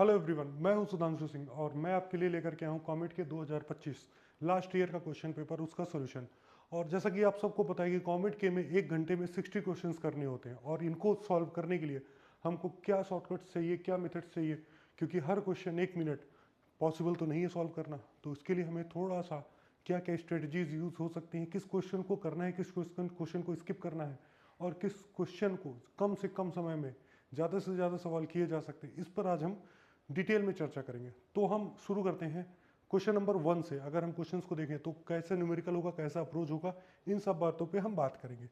Hello everyone, मैं हूं सुधांशु सिंह और मैं आपके लिए लेकर के आया हूं कॉमेट के 2025 लास्ट ईयर का क्वेश्चन पेपर, उसका सॉल्यूशन। और जैसा कि आप सबको पता है कि कॉमेट के में 1 घंटे में 60 क्वेश्चंस करने होते हैं और इनको सॉल्व करने के लिए हमको क्या शॉर्टकट्स चाहिए, क्या मेथड्स चाहिए, क्योंकि हर क्वेश्चन 1 मिनट पॉसिबल तो नहीं है सॉल्व करना। तो उसके लिए हमें थोड़ा सा क्या क्या स्ट्रेटजीज यूज हो सकती हैं, किस क्वेश्चन को करना है, किस क्वेश्चन को स्किप करना है और किस क्वेश्चन को कम से कम समय में ज़्यादा से ज़्यादा सवाल किए जा सकते हैं, इस पर आज हम डिटेल में चर्चा करेंगे। तो हम शुरू करते हैं क्वेश्चन नंबर 1 से। अगर हम क्वेश्चंस को देखें तो कैसे न्यूमेरिकल होगा, कैसा अप्रोच होगा, इन सब बातों पे हम बात करेंगे।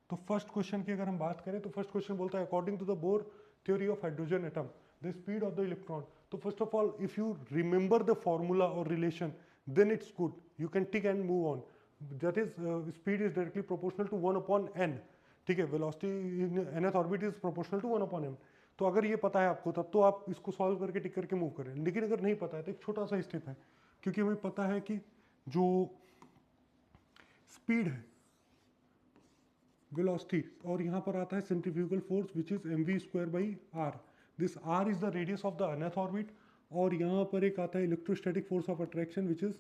तो फर्स्ट क्वेश्चन की अगर हम बात करें तो फर्स्ट क्वेश्चन बोलता है according to the Bohr theory of hydrogen atom the speed of the electron. तो first of all if you remember the formula और relation then it's good, you can tick and move on. That is speed is directly proportional to 1/n। ठीक है, velocity in nth orbit is proportional to 1/m। तो अगर ये पता है आपको तब तो आप इसको सॉल्व करके टिक करके मूव करें, लेकिन अगर नहीं पता है तो एक छोटा सा स्टेप है, क्योंकि हमें पता है कि जो स्पीड है, वेलोसिटी, और यहाँ पर आता है centrifugal force which is mv²/r। This r is the radius of the nth orbit, और यहाँ पर एक आता है electrostatic force of attraction which is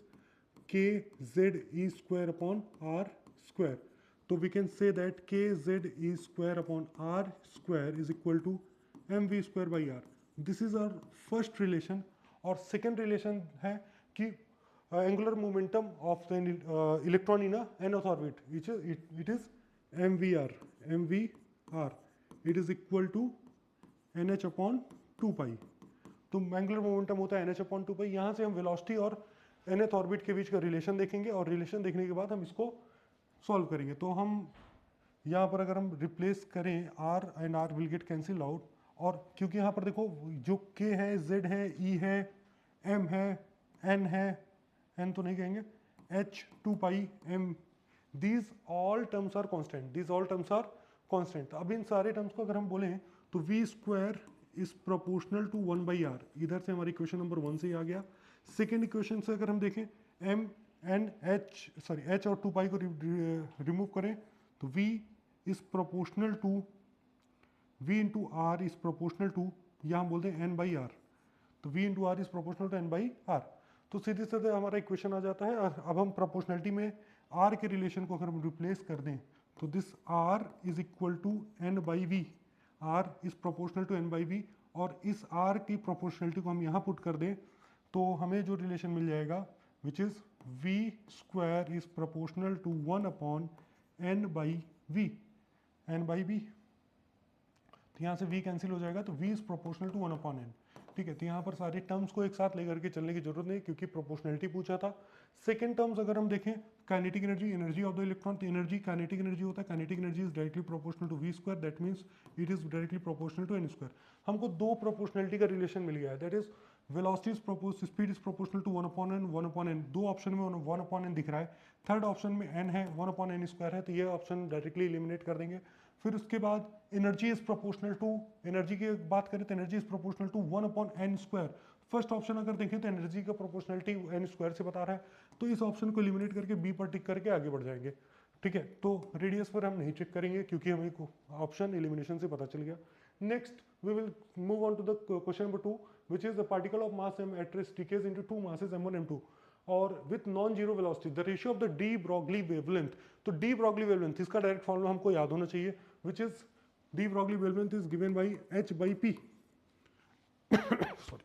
kZe²/r²। तो we can say that kZe²/r² is equal to mv²/r। This is our first relation. और second relation है कि angular momentum of the electron in nth orbit which it is mvr। It is equal to nh/2π। तो angular momentum होता है nh/2π। यहाँ से हम velocity और nth ऑर्बिट के बीच का रिलेशन देखेंगे, और रिलेशन देखने के बाद हम इसको सॉल्व करेंगे। तो हम यहाँ पर अगर हम रिप्लेस करें r and r will get cancel out. और क्योंकि यहाँ पर देखो जो k है, z है, e है, m है, n है, n तो नहीं कहेंगे, h/2π m, these all terms are constant, these all terms are constant. अब इन सारे टर्म्स को अगर हम बोलें तो v² is proportional to 1/r। इधर से हमारी इक्वेशन नंबर 1 से ही आ गया। सेकेंड इक्वेशन से अगर हम देखें m n h और 2π को रिमूव करें तो v is proportional to v into R is proportional to, यहाँ हम बोलते हैं n/r। तो v into R is proportional to n/r। तो सीधे सीधे हमारा इक्वेशन आ जाता है। अब हम प्रोपोर्शनलिटी में r के रिलेशन को अगर हम रिप्लेस कर दें तो this r is equal to n/v। r is proportional to n/v, और इस r की प्रोपोर्शनलिटी को हम यहाँ पुट कर दें तो हमें जो रिलेशन मिल जाएगा which is v² is proportional to 1/n/v। n/v, तो यहाँ से v कैंसिल हो जाएगा, तो v is proportional to 1/n। ठीक है, तो यहाँ पर सारे टर्म्स को एक साथ लेकर के चलने की जरूरत नहीं, क्योंकि प्रोपोर्शनलिटी पूछा था। सेकंड टर्म्स अगर हम देखें, kinetic energy, energy of the electron, तो एनर्जी काइनेटिक एनर्जी होता है, kinetic energy is directly proportional to v², that means it is directly proportional to n²। हमको दो प्रोपोर्शनलिटी का रिलेशन मिल गया है, that is velocity speed is proportional to 1/n 1/n। दो ऑप्शन में 1/n दिख रहा है, थर्ड ऑप्शन में n है, 1/n² है, तो ये ऑप्शन डायरेक्टली एलिमिनेट कर देंगे। फिर उसके बाद energy is proportional to, energy की बात करें तो energy is proportional to 1/n²। First option अगर देखें तो एनर्जी का प्रोपोर्शनलिटी n² से बता रहा है, तो इस ऑप्शन को एलिमिनेट करके बी पर टिक करके आगे बढ़ जाएंगे। ठीक है, तो रेडियस पर हम नहीं चेक करेंगे क्योंकि हमें ऑप्शन एलिमिनेशन से पता चल गया। Next we will move on to the question number 2 which is the particle of mass m at rest decays into two masses m1 m2 और with non zero velocity the ratio of the D Broglie wavelength. तो D Broglie wavelength, इसका direct formula हमको याद होना चाहिए, which is D Broglie wavelength is given by h/p। Sorry,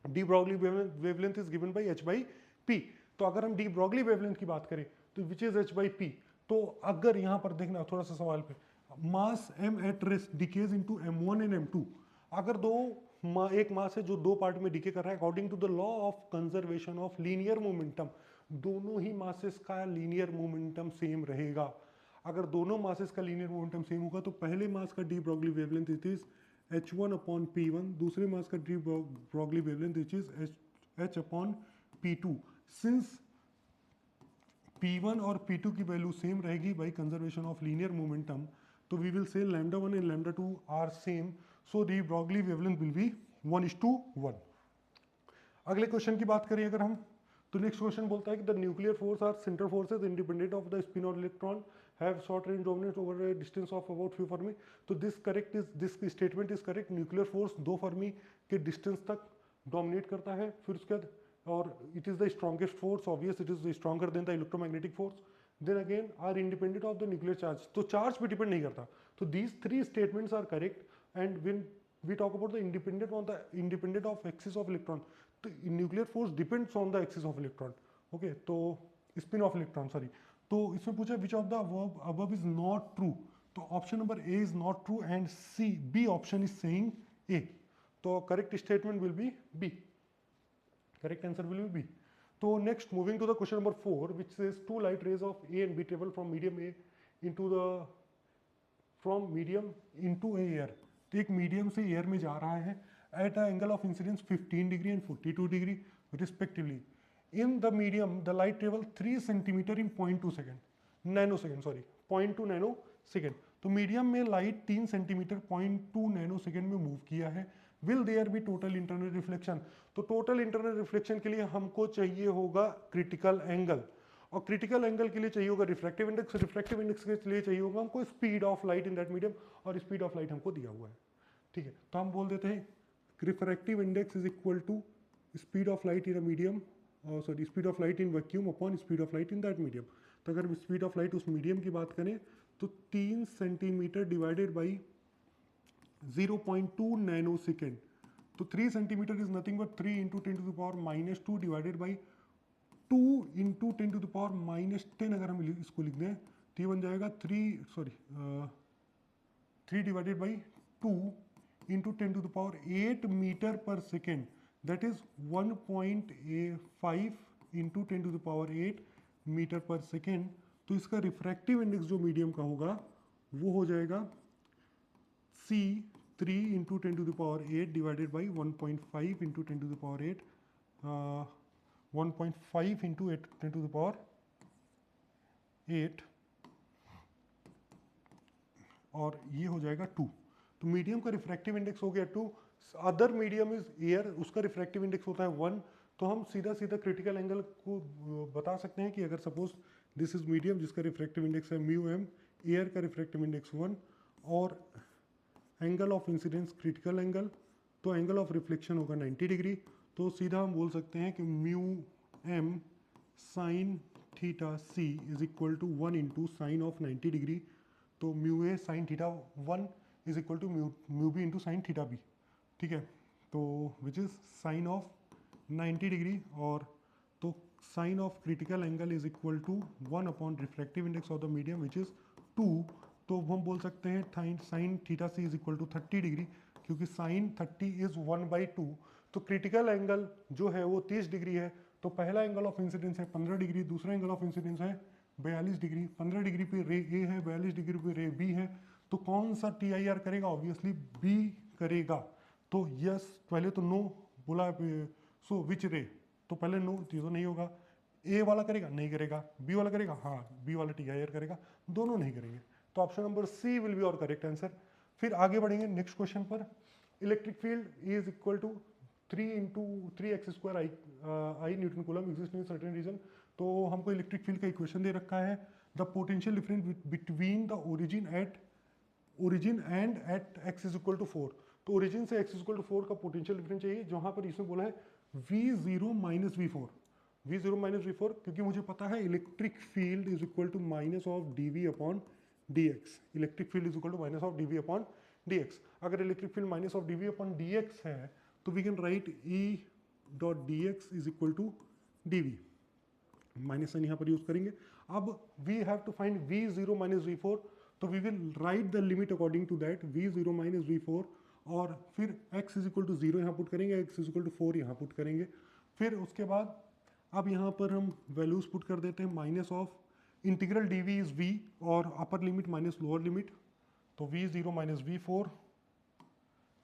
D Broglie wavelength is given by h/p। तो अगर हम D Broglie wavelength की बात करें तो विच इज h/p। तो अगर यहाँ पर देखना थोड़ा सा सवाल पे, मास m at rest decays into m1 and m2। अगर एक मास है जो दो पार्ट में डिके कर रहा है, according to the law of conservation of linear momentum, दोनों ही मासेस का लीनियर मोमेंटम सेम रहेगा। अगर दोनों मासेस का लीनियर मोमेंटम सेम होगा तो पहले मास का de Broglie wavelength it is h1/p1, दूसरे मास का de Broglie wavelength it is h/p2। Since p1 और p2 की वैल्यू सेम रहेगी by conservation of linear momentum, तो we will say λ1 and λ2 are same, so de Broglie wavelength will be 1:1। अगले question की बात करें अगर हम, तो नेक्स्ट क्वेश्चन बोलता है कि the nuclear force are centre forces independent of the spin और electron have short range dominance over a distance of about few fermi. तो this statement is correct. Nuclear force 2 fermi के distance तक dominate करता है, फिर उसके बाद और it is the strongest force, obvious it is stronger than the electromagnetic force, then again are independent of the nuclear charge, तो चार्ज पे डिपेंड नहीं करता। तो these three statements are correct and when we talk about the independent of axis of electron, तो nuclear force depends on the axis of electron. Okay, तो spin of electron sorry. तो इसमें पूछा which of the above is not true, तो option number A is not true and C B option is saying A, तो correct statement will be B, correct answer will be B. तो next moving to the question number 4 which says two light rays of A and B travel from medium A into the from medium into a air, तो एक medium से air में जा रहा है at a angle of incidence 15 degree and 42 degree respectively. In the medium the light travel 3 centimetre in 0.2 second, nano second sorry 0.2 nano second. तो medium में light 3 centimetre 0.2 nano second में मूव किया है। Will there be total internal reflection, तो total internal reflection के लिए हमको चाहिए होगा क्रिटिकल एंगल, और क्रिटिकल एंगल के लिए चाहिए होगा रिफ्रैक्टिव इंडेक्स, रिफ्रैक्टिव इंडेक्स के लिए चाहिए होगा हमको speed of light in that medium, और स्पीड ऑफ लाइट हमको दिया हुआ है। ठीक है, तो हम बोल देते हैं refractive index is equal to speed of light in a medium, sorry speed of light in vacuum upon speed of light in that medium. तो अगर स्पीड ऑफ लाइट उस मीडियम की बात करें तो 3 centimetre divided by 0.2 nano second, तो 3 centimetre is nothing but 3 into 10 to the power -2 divided by 2 into 10 to the power -10, अगर हम इसको लिख दें तो ये बन जाएगा 3 divided by 2 into 10 to the power 8 metre per second, that is 1.5 into 10 to the power 8 metre per second. तो इसका रिफ्रैक्टिव इंडेक्स जो मीडियम का होगा वो हो जाएगा C 3 into 10 to the power 8 divided by 1.5 into 10 to the power 8, 1.5 into 10 to the power 8, और ये हो जाएगा 2। तो मीडियम का रिफ्रैक्टिव इंडेक्स हो गया 2, अदर मीडियम इज एयर, उसका रिफ्रैक्टिव इंडेक्स होता है 1। तो हम सीधा सीधा क्रिटिकल एंगल को बता सकते हैं कि अगर सपोज दिस इज मीडियम जिसका रिफ्रैक्टिव इंडेक्स है म्यू एम, एयर का रिफ्रैक्टिव इंडेक्स 1, और angle of incidence critical angle, तो एंगल ऑफ रिफ्लेक्शन होगा 90 डिग्री। तो सीधा हम बोल सकते हैं कि mu M sine theta C is equal to 1 into sine of 90 degree, तो mu A sine theta 1 is equal to mu B into sine theta B. ठीक है, तो which is sine of 90 degree, और तो sine of critical angle is equal to 1 upon refractive index of the medium which is 2। तो हम बोल सकते हैं sine theta C is equal to 30 degree, क्योंकि साइन 30 इज 1/2। तो क्रिटिकल एंगल जो है वो 30 डिग्री है, तो पहला एंगल ऑफ इंसिडेंस है 15 डिग्री, दूसरा एंगल ऑफ इंसिडेंस है 42 डिग्री। 15 डिग्री पे रे ए है, 42 डिग्री पे रे बी है, तो कौन सा TIR करेगा? ऑब्वियसली बी करेगा। तो यस पहले तो नो बोला, सो विच रे, तो पहले नो, तो नहीं होगा। ए वाला करेगा? नहीं करेगा। बी वाला करेगा? हाँ, बी वाला TIR करेगा। दोनों नहीं करेंगे, तो option number C will be our correct answer. फिर आगे बढ़ेंगे नेक्स्ट क्वेश्चन पर। Electric field is equal to 3 into 3x² i newton coulomb exist in certain region. तो हमको इलेक्ट्रिक फील्ड का इक्वेशन दे रखा है, the potential difference between the origin and at x is equal to 4। तो origin से x is equal to 4 का potential difference चाहिए, जहां पर इसमें बोला है V0 minus V4, V0 minus V4, क्योंकि मुझे पता है electric field is equal to minus of dV upon dx। Electric field is equal to minus of dV upon dx। अगर electric field minus of dV upon dx है तो we can write E dot dx is equal to dV, minus sign यहाँ पर use करेंगे। अब we have to find V0 minus V4, तो we will write the limit according to that, V0 minus V4, और फिर x is equal to 0 यहाँ put करेंगे, x is equal to 4 यहाँ पुट करेंगे। फिर उसके बाद अब यहाँ पर हम वैल्यूज पुट कर देते हैं, minus of integral dv is v और upper limit minus lower limit, तो V0 माइनस V4,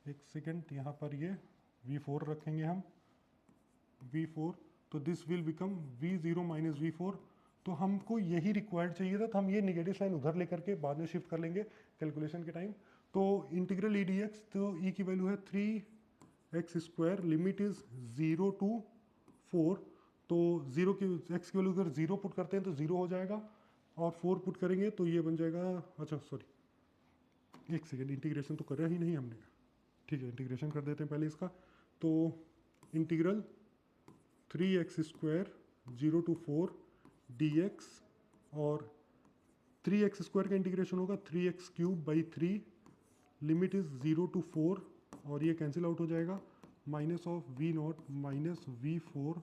एक सेकेंड यहाँ पर ये V4 रखेंगे हम, V4, तो this will become V0 minus V4। तो हमको यही रिक्वायर्ड चाहिए था, तो हम ये निगेटिव साइन उधर लेकर के बाद में शिफ्ट कर लेंगे कैलकुलेशन के टाइम। तो इंटीग्रल ई dx, तो ई की वैल्यू है 3x², लिमिट इज 0 to 4, तो 0 की x की वैल्यू अगर 0 पुट करते हैं तो 0 हो जाएगा, और 4 पुट करेंगे तो ये बन जाएगा, अच्छा सॉरी एक सेकेंड, इंटीग्रेशन तो करा ही नहीं हमने, ठीक है इंटीग्रेशन कर देते हैं पहले इसका। तो इंटीग्रल 3x² 0 to 4 dx, और 3x² का इंटीग्रेशन होगा 3x³ 3, लिमिट इज 0 to 4 और ये कैंसिल आउट हो जाएगा, minus of v0 minus v4,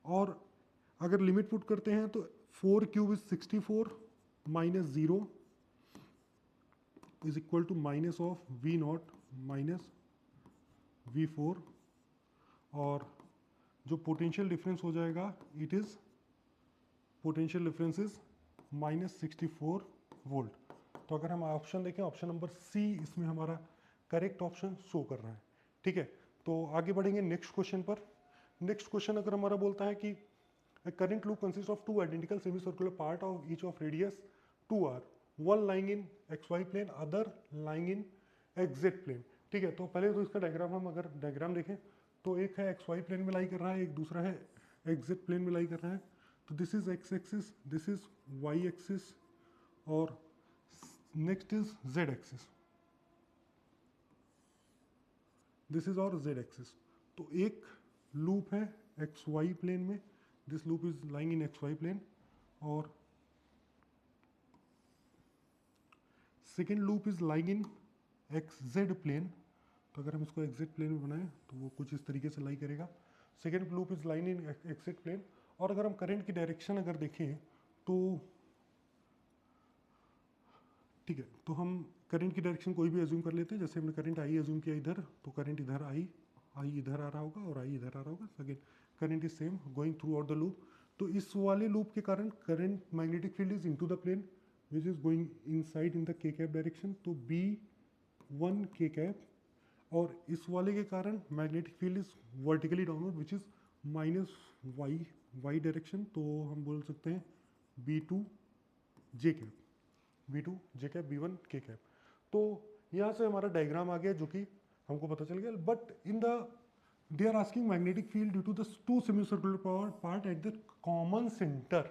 और अगर लिमिट पुट करते हैं तो 4³ is 64 minus 0 is equal to minus of v0 minus v4, और जो पोटेंशियल डिफरेंस हो जाएगा it is potential difference is -64 volt. तो अगर हम ऑप्शन देखें, ऑप्शन नंबर सी इसमें हमारा करेक्ट ऑप्शन शो कर रहा है। ठीक है, तो आगे बढ़ेंगे नेक्स्ट क्वेश्चन पर। नेक्स्ट क्वेश्चन अगर हमारा बोलता है कि current loop consist of two identical semi circular part of each of radius 2r, one lying in xy plane, other lying in xz plane. ठीक है, तो पहले तो इसका डायग्राम हम अगर डायग्राम देखें तो एक है xy प्लेन में लाई कर रहा है, एक दूसरा है xz प्लेन में लाई कर रहा है। तो this is x axis, this is y axis, और next is z axis, this is और z एक्सिस। तो एक लूप है xy प्लेन में, this loop is lying in xy plane, और second loop is lying in xz plane. तो अगर हम इसको xz प्लेन में बनाएं तो वो कुछ इस तरीके से लाई करेगा। Second loop is lying in xz plane, और अगर हम करंट की डायरेक्शन अगर देखें तो ठीक है, तो हम करंट की डायरेक्शन कोई भी एज्यूम कर लेते हैं। जैसे हमने करंट आई एज्यूम किया इधर, तो करंट इधर आई इधर आ रहा होगा और आई इधर आ रहा होगा। Again current is same going through out the loop. तो इस वाले लूप के कारण current magnetic field is into the plane which is going inside in the k cap direction, तो B1 k कैप, और इस वाले के कारण magnetic field is vertically downward which is -y direction. तो हम बोल सकते हैं B2 j cap, B2 j cap, B1 k cap. तो यहाँ से हमारा डायग्राम आ गया जो कि हमको पता चल गया। But in the they are asking magnetic field due to the two semi circular part at the common centre,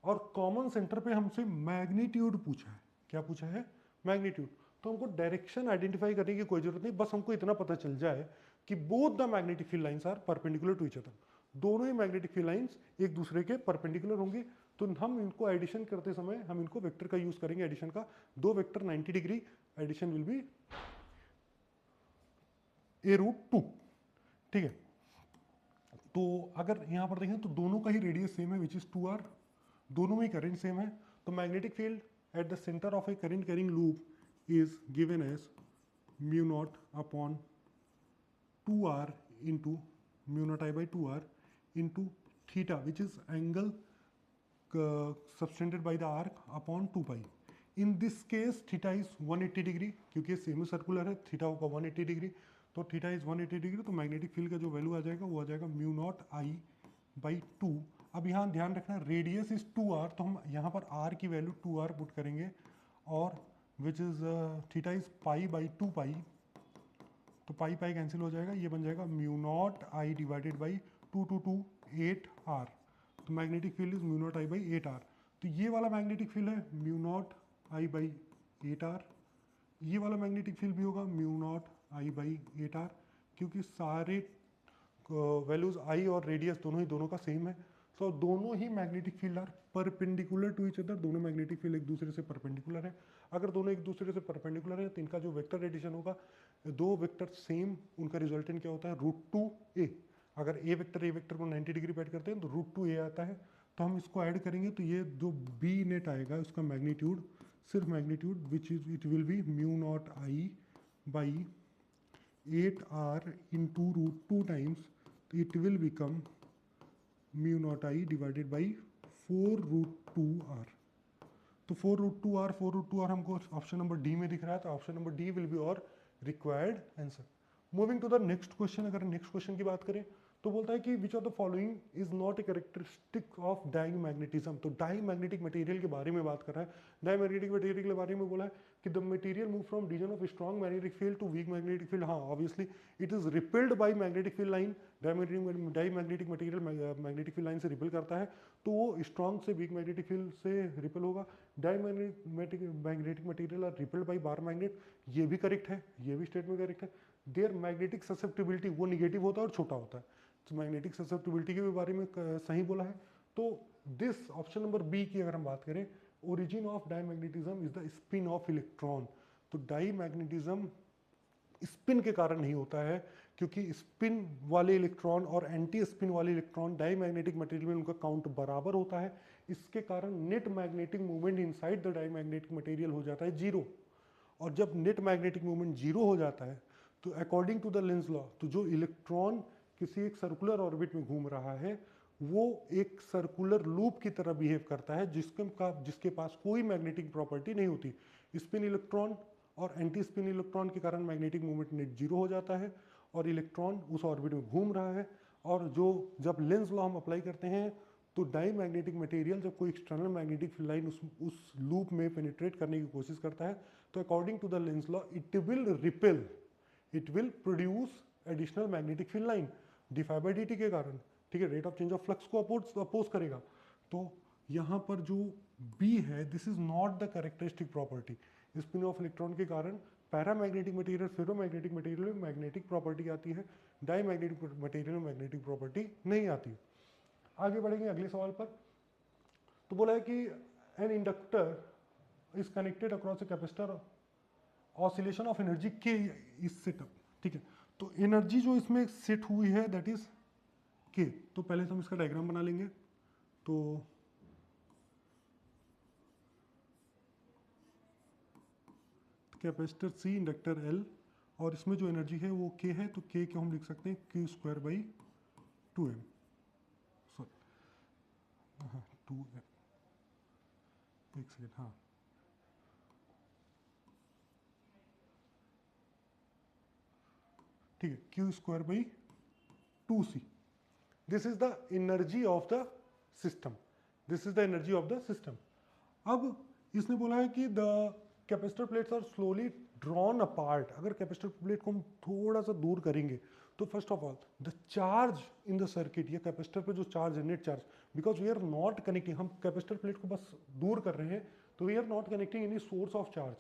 और कॉमन सेंटर पे हमसे मैग्नीट्यूड पूछा है। क्या पूछा है? मैग्नीट्यूड। तो हमको डायरेक्शन आइडेंटिफाई करने की कोई जरूरत नहीं, बस हमको इतना पता चल जाए कि both the magnetic field lines are perpendicular to each other. दोनों ही मैग्नेटिक फील्ड लाइंस एक दूसरे के परपेंडिकुलर होंगे। तो हम इनको एडिशन करते समय हम इनको वेक्टर का यूज करेंगे एडिशन का। दो vector 90 degree, addition will be a√2। ठीक है, तो अगर यहां पर देखें तो दोनों का ही रेडियस सेम है विच इज 2r, दोनों में करंट सेम है। तो magnetic field at the centre of a current carrying loop is given as μ0 upon 2r into μ0I/2r into theta which is angle subtended by the arc upon 2 pi. In this case theta is 180 degree, क्योंकि semi circular है, theta होगा 180 degree. तो theta is 180 degree, तो magnetic field का जो value आ जाएगा वो आ जाएगा μ0I/2। अब यहाँ ध्यान रखना रेडियस इज 2r, तो हम यहाँ पर r की वैल्यू 2r पुट करेंगे, और विच इज थीटा इज π/2 पाई, तो पाई पाई कैंसिल हो जाएगा, ये बन जाएगा μ0I divided by 2 to 2 8r। तो मैग्नेटिक फील्ड इज μ0I/8r। तो ये वाला मैग्नेटिक फील्ड है μ0I/8r, ये वाला मैग्नेटिक फील्ड भी होगा μ0I/8r, क्योंकि सारे वैल्यूज आई और रेडियस दोनों का सेम है। सो दोनों ही magnetic field are perpendicular to each other, दोनों मैग्नेटिक फील्ड एक दूसरे से परपेंडिकुलर है। अगर दोनों एक दूसरे से परपेंडिकुलर है तो इनका जो वेक्टर एडिशन होगा, दो वेक्टर सेम, उनका रिजल्टेंट क्या होता है? √2a। अगर ए वेक्टर को 90 डिग्री पे ऐड करते हैं तो √2a आता है। तो हम इसको ऐड करेंगे तो ये जो बी नेट आएगा उसका मैग्नीट्यूड, सिर्फ magnitude which is it will be μ0I/8r into √2 times, it will become μ0I divided by 4√2r। तो 4√2r हमको ऑप्शन नंबर डी में दिख रहा है, तो option number D will be और required answer. Moving to the next question, अगर next question की बात करें तो बोलता है कि which of the following is not a characteristic of diamagnetism. तो डाईमैग्नेटिक मटेरियल के बारे में बात कर रहा है। डाईमैग्नेटिक मटेरियल के बारे में बोला है कि the material move from region of strong magnetic field to weak magnetic field. हाँ, obviously it is repelled by magnetic field line. Diamagnetic material magnetic field line से रिपेल करता है, तो वो स्ट्रॉन्ग से वीक मैग्नेटिक फील्ड से repel होगा। Diamagnetic material are repelled by bar magnet, ये भी करेक्ट है, ये भी स्टेटमेंट करेक्ट है। देयर मैग्नेटिक ससेप्टिबिलिटी वो निगेटिव होता है और छोटा होता है। मैग्नेटिक ससेप्टिबिलिटी के भी बारे में सही बोला है। तो दिस ऑप्शन नंबर बी की अगर हम बात करें, origin of diamagnetism is the spin of electron. तो डाईमैग्नेटिज्म स्पिन के कारण नहीं होता है, क्योंकि स्पिन वाले इलेक्ट्रॉन और एंटी स्पिन वाले इलेक्ट्रॉन डाईमैग्नेटिक मटेरियल में उनका काउंट बराबर होता है। इसके कारण net magnetic movement inside the diamagnetic material हो जाता है जीरो। और जब नेट मैग्नेटिक मूवमेंट जीरो हो जाता है तो according to the Lenz law, तो जो इलेक्ट्रॉन किसी एक सर्कुलर ऑर्बिट में घूम रहा है वो एक सर्कुलर लूप की तरह बिहेव करता है, जिसके पास कोई मैग्नेटिक प्रॉपर्टी नहीं होती। स्पिन इलेक्ट्रॉन और एंटी स्पिन इलेक्ट्रॉन के कारण मैग्नेटिक मूवमेंट नेट जीरो हो जाता है और इलेक्ट्रॉन उस ऑर्बिट में घूम रहा है। और जब लेंस लॉ हम अप्लाई करते हैं तो डाई मैग्नेटिक मटेरियल जब कोई एक्सटर्नल मैग्नेटिक फील्ड लाइन उस लूप में पेनिट्रेट करने की कोशिश करता है तो according to the Lenz law it will repel, it will produce additional magnetic field line d phi by d t के कारण, ठीक है, rate of change of flux को अपोज करेगा। तो यहाँ पर जो बी है this is not the characteristic property. Spin of electron के कारण पैरामैग्नेटिक मटेरियल फेरोमैग्नेटिक मटेरियल में मैग्नेटिक प्रॉपर्टी आती है, डाई मैग्नेटिक मटेरियल में मैग्नेटिक प्रॉपर्टी नहीं आती। आगे बढ़ेंगे अगले सवाल पर। तो बोला है कि an inductor is connected across a capacitor, oscillation of energy के इज सेट अप, ठीक है। तो एनर्जी जो इसमें सेट हुई है दैट इज के। तो पहले तो हम इसका डायग्राम बना लेंगे। तो कैपेसिटर सी, इंडक्टर एल, और इसमें जो एनर्जी है वो के है, तो के को हम लिख सकते हैं Q square by 2m, sorry 2m, एक सेकेंड, हाँ ठीक है, Q square by 2c। This is the energy of the system, this is the energy of the system. अब इसने बोला है कि the capacitor plates are slowly drawn apart. अगर कैपेसिटर प्लेट को हम थोड़ा सा दूर करेंगे तो first of all the charge in the circuit, या कैपेसिटर पे जो चार्ज है net charge, because we are not connecting, हम कैपेसिटर प्लेट को बस दूर कर रहे हैं तो we are not connecting any source of charge,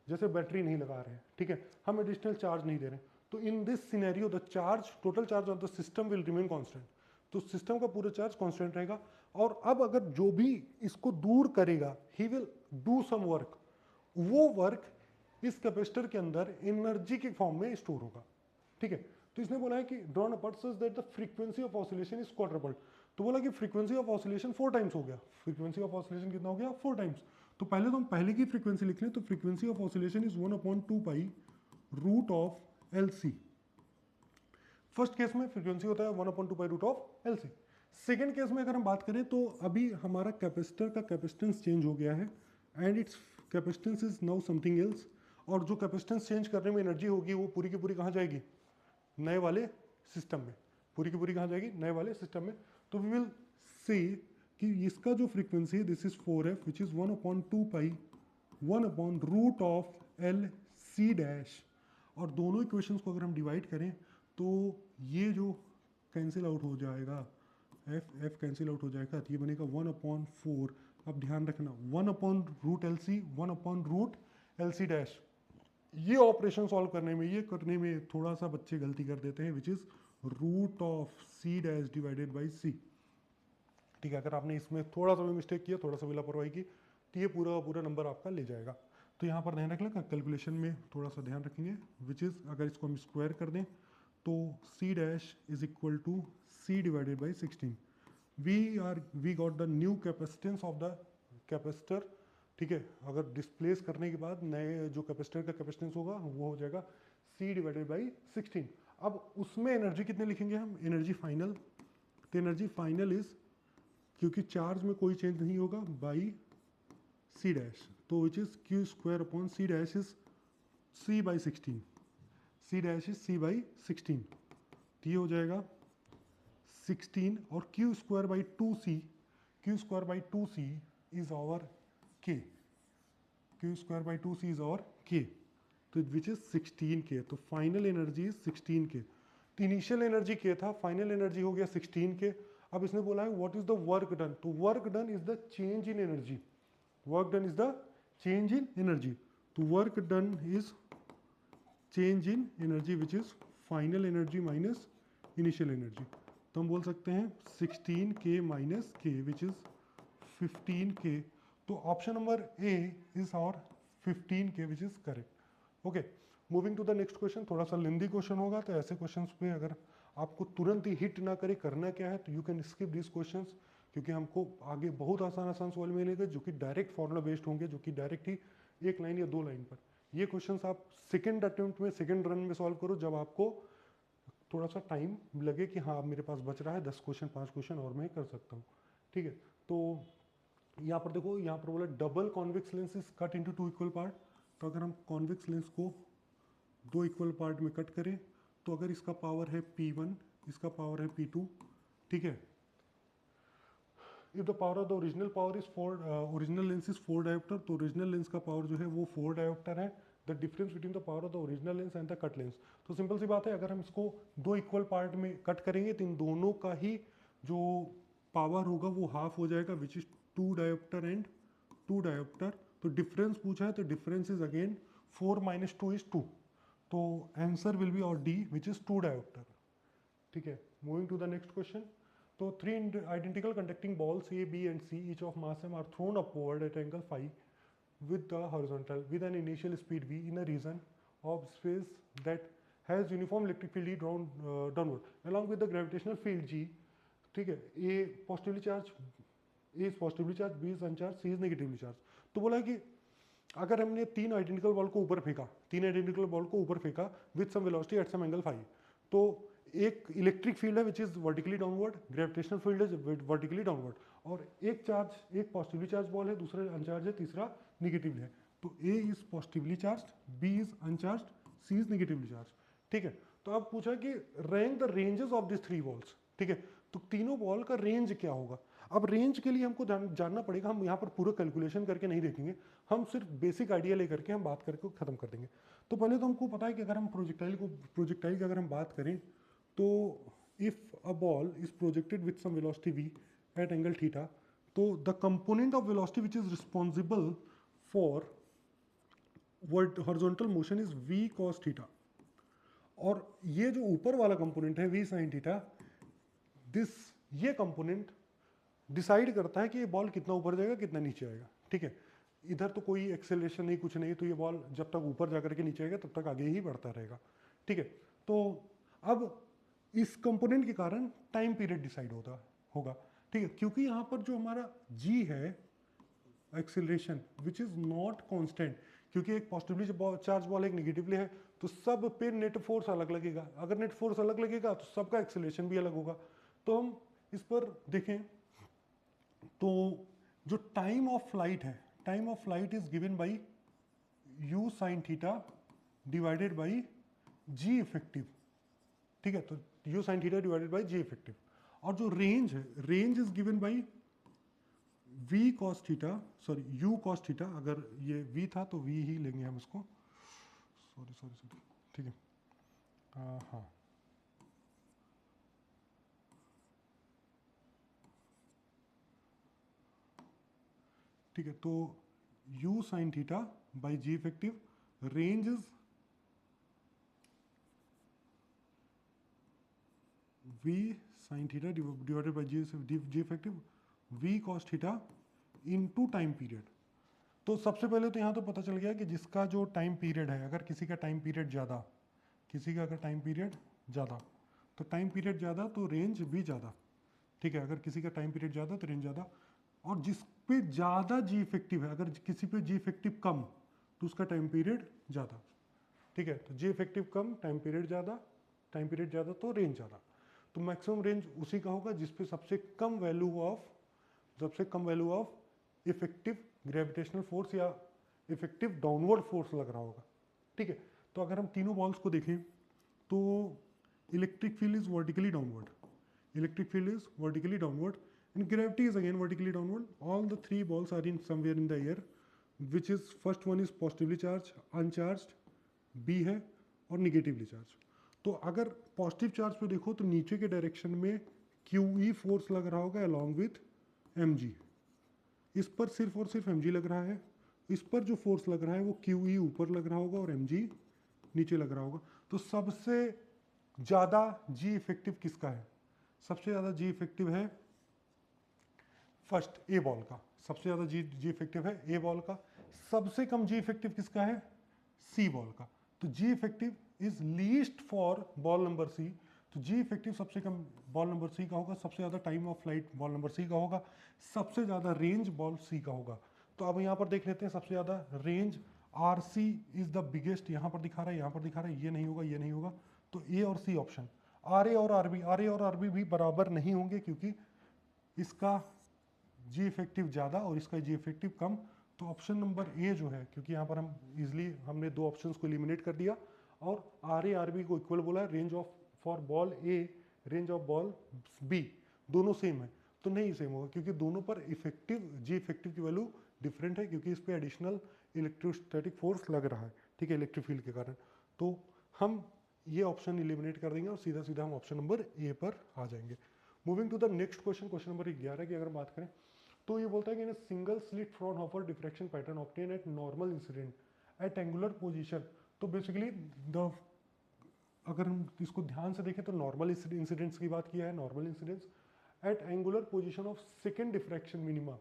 जैसे बैटरी नहीं लगा रहे हैं, ठीक है, हम एडिशनल चार्ज नहीं दे रहे हैं। तो in this scenario the charge, total charge of the system will remain constant. तो सिस्टम का पूरा चार्ज कांस्टेंट रहेगा। और अब अगर जो भी इसको दूर करेगा he will do some work, वो वर्क इस कैपेसिटर के अंदर एनर्जी के फॉर्म में स्टोर होगा, ठीक है। तो इसने बोला है कि drawn apart such that the frequency of oscillation is quadrupled. तो बोला कि फ्रीक्वेंसी ऑफ ऑसिलेशन 4 टाइम्स हो गया। फ्रीक्वेंसी ऑफ ऑसिलेशन कितना हो गया? 4 टाइम्स। तो पहले तो हम पहले की फ्रीक्वेंसी लिख लें। तो frequency of oscillation is 1/2 pi root of L C. First case में फ्रीक्वेंसी होता है 1/2 pi root of L C. Second case में अगर हम बात करें तो अभी हमारा कैपेसिटर का कैपेसिटेंस चेंज हो गया है and it's capacitance is now something else. और जो कैपेसिटेंस चेंज करने में एनर्जी होगी वो पूरी की पूरी कहाँ जाएगी? नए वाले सिस्टम में। पूरी की पूरी कहाँ जाएगी? नए वाले सिस्टम में। तो वी विल सी कि इसका जो फ्रीक्वेंसी है this is 4f which is 1/2 pi 1/रूट ऑफ एल सी डैश। और दोनों इक्वेशंस को अगर हम डिवाइड करें तो ये जो कैंसिल आउट हो जाएगा, एफ कैंसिल आउट हो जाएगा, तो ये बनेगा 1/4। अब ध्यान रखना 1/रूट एल सी 1/रूट एल सी डैश। ये ऑपरेशन सॉल्व करने में, ये करने में थोड़ा सा बच्चे गलती कर देते हैं, which is root of C dash divided by C. ठीक है, अगर आपने इसमें थोड़ा सा भी मिस्टेक किया, थोड़ा सा भी लापरवाही की, तो ये पूरा पूरा नंबर आपका ले जाएगा। तो यहाँ पर ध्यान रखना, कैलकुलेशन में थोड़ा सा ध्यान रखेंगे, विच इज़ अगर इसको हम स्क्वायर कर दें तो C dash is equal to C divided by 16। We got the new capacitance of the capacitor. ठीक है, अगर डिस्प्लेस करने के बाद नए जो कैपेसिटर का कैपेसिटेंस होगा वो हो जाएगा सी डिवाइडेड बाई 16। अब उसमें एनर्जी कितने लिखेंगे हम? Energy final. तो एनर्जी फाइनल इज, क्योंकि चार्ज में कोई चेंज नहीं होगा, बाई सी डैश, तो which is Q square upon C dash is C by 16। C dash is C by 16, तो ये हो जाएगा 16 और Q square by 2c, Q square by 2c is our K, Q square by 2c is our K, तो which is 16k। तो final energy is 16k। तो initial energy के था, फाइनल एनर्जी हो गया 16k। अब इसने बोला है what is the work done? तो work done is the change in energy, work done is the change in energy. तो work done is change in energy which is final energy minus initial energy. तो हम बोल सकते हैं 16k minus k which is 15k। तो option number A is our 15k which is correct. Okay, moving to the next question. थोड़ा सा lengthy question होगा, तो ऐसे क्वेश्चंस पे अगर आपको तुरंत ही हिट ना करे करना क्या है, तो you can skip this questions, क्योंकि हमको आगे बहुत आसान आसान सवाल मिलेंगे जो कि डायरेक्ट फॉर्मूला बेस्ड होंगे, जो कि डायरेक्ट ही एक लाइन या दो लाइन पर। ये क्वेश्चंस आप सेकंड अटेम्प्ट में, सेकंड रन में सॉल्व करो, जब आपको थोड़ा सा टाइम लगे कि हाँ मेरे पास बच रहा है 10 क्वेश्चन 5 क्वेश्चन और मैं कर सकता हूँ। ठीक है, तो यहाँ पर देखो, यहाँ पर बोला double convex lens is cut into 2 equal part. तो अगर हम कॉन्वेक्स लेंस को 2 इक्वल पार्ट में कट करें, तो अगर इसका पावर है P1, इसका पावर है P2, ठीक है। If the power of the original power is 4, original lens is 4 dioptre, तो ओरिजिनल लेंस का पावर जो है वो 4 डायोप्टर है। The difference between the power of the original lens and the cut lens. तो सिंपल सी बात है, अगर हम इसको 2 इक्वल पार्ट में कट करेंगे तो इन दोनों का ही जो पावर होगा वो हाफ हो जाएगा, which is 2 dioptre and 2 dioptre. तो डिफरेंस पूछा है, तो difference is again 4 minus 2 is 2। तो answer will be our D which is 2 dioptre. ठीक है, moving to the next question. तो 3 identical conducting balls A, B and C, each of mass m, are thrown upward at angle phi with the horizontal with an initial speed v in a region of space that has uniform electric field E drawn downward along with the gravitational field G. ठीक है, A positively charged, A is positively charged, B is uncharged, C is negatively charged. तो बोला कि अगर हमने 3 identical ball को ऊपर फेंका, 3 आइडेंटिकल बॉल को ऊपर फेंका with some velocity at some angle phi, तो एक इलेक्ट्रिक फील्ड है which is vertically downward, gravitational field is vertically downward, और एक चार्ज, एक पॉजिटिवली चार्ज बॉल है, दूसरा अनचार्ज है, तीसरा निगेटिवली है। तो A is positively charge, B is uncharge, C is negatively charge. ठीक है, तो अब पूछा कि rank the ranges of this 3 balls. ठीक है, तो तीनों बॉल का रेंज क्या होगा। अब रेंज के लिए हमको जानना पड़ेगा, हम यहाँ पर पूरा कैलकुलेशन करके नहीं देखेंगे, हम सिर्फ बेसिक आइडिया लेकर के हम बात करके खत्म कर देंगे। तो पहले तो हमको पता है कि अगर हम प्रोजेक्टाइल की अगर हम बात करें, तो if a ball is projected with some velocity v at angle theta, तो the component of velocity which is responsible for horizontal motion is v cos theta, और ये जो ऊपर वाला कंपोनेंट है v sin थीटा, ये कंपोनेंट डिसाइड करता है कि ये बॉल कितना ऊपर जाएगा कितना नीचे आएगा। ठीक है, इधर तो कोई एक्सेलरेशन नहीं, कुछ नहीं, तो ये बॉल जब तक ऊपर जाकर के नीचे आएगा तब तक आगे ही बढ़ता रहेगा। ठीक है, तो अब इस कंपोनेंट के कारण टाइम पीरियड डिसाइड होगा। ठीक है, क्योंकि यहाँ पर जो हमारा g है acceleration which is not constant, क्योंकि एक पॉजिटिवली चार्ज बॉल एक निगेटिवली है, तो सब पे नेट फोर्स अलग लगेगा। अगर नेट फोर्स अलग लगेगा तो सबका एक्सेलरेशन भी अलग होगा। तो हम इस पर देखें, तो जो टाइम ऑफ फ्लाइट है, time of flight is given by u sin theta divided by g effective. ठीक है, तो u sin theta divided by g effective, और जो रेंज है, range is given by v cos theta, sorry u cos theta, अगर ये v था तो v ही लेंगे हम इसको, सॉरी। ठीक है, हाँ, ठीक है, तो u sin theta by g effective, range is v sin theta divided by g effective, v cos theta into time period. तो सबसे पहले तो यहाँ तो पता चल गया कि जिसका जो टाइम पीरियड है, अगर किसी का टाइम पीरियड ज़्यादा, किसी का अगर टाइम पीरियड ज़्यादा, तो टाइम पीरियड ज़्यादा तो रेंज भी ज़्यादा। ठीक है, अगर किसी का टाइम पीरियड ज़्यादा तो रेंज ज़्यादा, और जिस पे ज़्यादा जी इफेक्टिव है, अगर किसी पे जी इफेक्टिव कम तो उसका टाइम पीरियड ज़्यादा। ठीक है, तो जी इफेक्टिव कम, टाइम पीरियड ज़्यादा, टाइम पीरियड ज़्यादा तो रेंज ज़्यादा। तो मैक्सिमम रेंज उसी का होगा जिसपे सबसे कम value of effective gravitational force या इफेक्टिव डाउनवर्ड फोर्स लग रहा होगा। ठीक है, तो अगर हम तीनों बॉल्स को देखें, तो electric field is vertically downward, electric field is vertically downward, and gravity is again vertically downward. All the 3 balls are in somewhere in the air, which is first one is positively charged, uncharged, B है, और negatively charged. तो अगर positive charge पे देखो तो नीचे के direction में QE फोर्स लग रहा होगा along with mg, इस पर सिर्फ और सिर्फ mg लग रहा है, इस पर जो फोर्स लग रहा है वो QE ऊपर लग रहा होगा और mg नीचे लग रहा होगा। तो सबसे ज़्यादा g इफेक्टिव किसका है, सबसे ज़्यादा जी इफेक्टिव है फर्स्ट ए बॉल का, सबसे ज़्यादा जी इफेक्टिव है ए बॉल का। सबसे कम जी इफेक्टिव किसका है? सी बॉल का। तो g effective is least for ball number C. तो जी इफेक्टिव सबसे कम बॉल नंबर सी का होगा, सबसे ज़्यादा time of flight ball number C का होगा, सबसे ज़्यादा रेंज बॉल सी का होगा। तो अब यहाँ पर देख लेते हैं सबसे ज़्यादा range R C is the biggest, यहाँ पर दिखा रहा है, यहाँ पर दिखा रहा है, ये नहीं होगा, ये नहीं होगा। तो ए और सी ऑप्शन। आर ए और आर बी भी बराबर नहीं होंगे, क्योंकि इसका जी इफेक्टिव ज़्यादा और इसका जी इफेक्टिव कम। तो ऑप्शन नंबर ए जो है, क्योंकि यहाँ पर हम इजिली हमने दो ऑप्शंस को एलिमिनेट कर दिया और आर ए आर बी को इक्वल बोला, range of for ball A range of ball B दोनों सेम है। तो नहीं सेम होगा, क्योंकि दोनों पर इफेक्टिव जी इफेक्टिव की वैल्यू डिफरेंट है, क्योंकि इस पर एडिशनल इलेक्ट्रोस्टैटिक फोर्स लग रहा है, ठीक है, इलेक्ट्रिक फील्ड के कारण। तो हम ये ऑप्शन एलिमिनेट कर देंगे और सीधा सीधा हम ऑप्शन नंबर ए पर आ जाएंगे। Moving to the next question, question number 11 की अगर बात करें तो ये बोलता है कि in single slit Fraunhofer diffraction pattern obtain eight normal incident at angular position. तो बेसिकली द अगर हम इसको ध्यान से देखें तो नॉर्मल इंसिडेंट्स की बात किया है, normal incidents at angular position of second diffraction minima,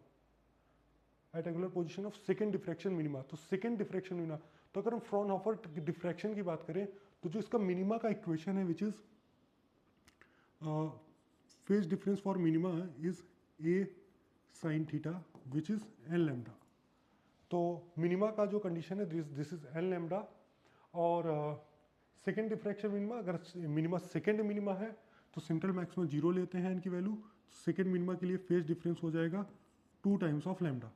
at angular position of second diffraction minima. तो सेकंड डिफ्रैक्शन मिनिमा, तो अगर हम फ्रॉनहोफर डिफ्रैक्शन की बात करें तो जो इसका मिनिमा का इक्वेशन है which is phase difference for minima is a sine theta which is an lambda. तो मिनिमा का जो कंडीशन है दिस इज एन लैम्डा, और सेकेंड डिफ्रैक्शन मिनिमा, अगर मिनिमा सेकेंड मिनिमा है तो सेंट्रल मैक्सिमम जीरो लेते हैं इनकी वैल्यू। सेकेंड मिनिमा के लिए फेज डिफरेंस हो जाएगा 2 times of lambda,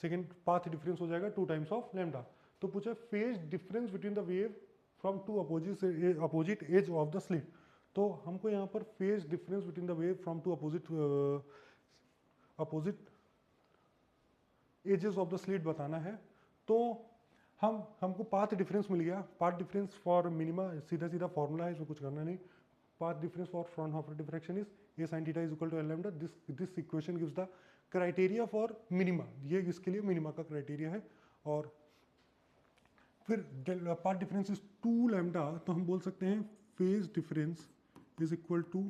second path difference हो जाएगा 2 टाइम्स ऑफ लैम्डा। तो पूछा phase difference between the wave from two opposite edge of the slit. तो हमको यहाँ पर phase difference between the wave from two opposite edges of the slit बताना है। तो हमको पाथ डिफरेंस मिल गया। पाथ डिफरेंस फॉर मिनिमा सीधा सीधा फॉर्मूला है, इसमें कुछ करना नहीं। Path difference for Fraunhofer diffraction is a sine theta is equal to n lambda. This equation gives the criteria for minima, ये इसके लिए मिनिमा का क्राइटेरिया है। और फिर पाथ डिफरेंस इज 2 लैम्डा, तो हम बोल सकते हैं phase difference is equal to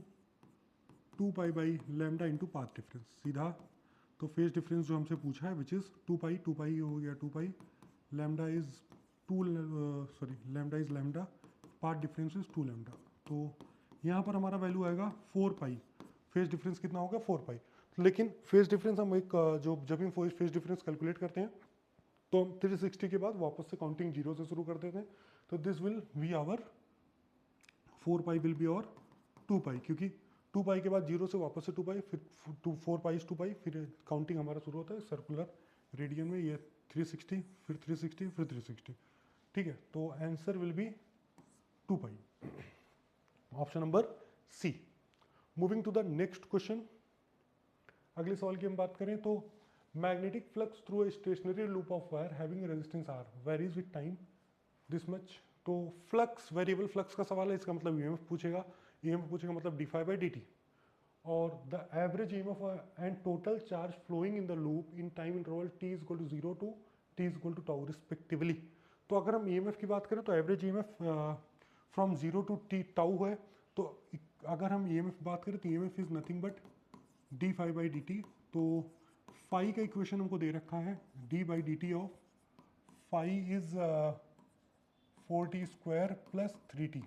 2 pi by lambda into path difference सीधा। तो फेज डिफरेंस जो हमसे पूछा है विच इज़ 2 पाई हो गया 2 pi, lambda is lambda is lambda, path difference is 2 lambda. तो यहाँ पर हमारा वैल्यू आएगा 4 पाई। फेज डिफरेंस कितना होगा? 4 पाई। लेकिन फेज डिफरेंस हम एक जब हम फेज डिफरेंस कैलकुलेट करते हैं तो हम 360 के बाद वापस से काउंटिंग जीरो से शुरू कर देते हैं। तो this will be our 4 pi will be our 2 पाई, क्योंकि 2 पाई के बाद जीरो से वापस से 2 पाई, फिर 4 पाई 2 पाई, फिर काउंटिंग हमारा शुरू होता है सर्कुलर रेडियन में। ये 360 फिर 360 फिर 360, ठीक है। तो answer will be 2 pi, option number C. Moving to the next question, अगले सवाल की हम बात करें तो magnetic flux through a stationary loop of wire having resistance R varies with time this much. तो फ्लक्स, वेरिएबल फ्लक्स का सवाल है, इसका मतलब ईएमएफ पूछेगा। ईएमएफ पूछेगा मतलब d phi by d t, और the average EMF and total charge flowing in the loop in time interval t is equal to 0 to t is equal to tau respectively. तो अगर हम EMF की बात करें तो average EMF from 0 to t tau है। तो अगर हम ईएमएफ की बात करें तो EMF is nothing but d phi by d t. तो फाई का इक्वेशन हमको दे रखा है, d by d t of phi is 4t square plus 3t,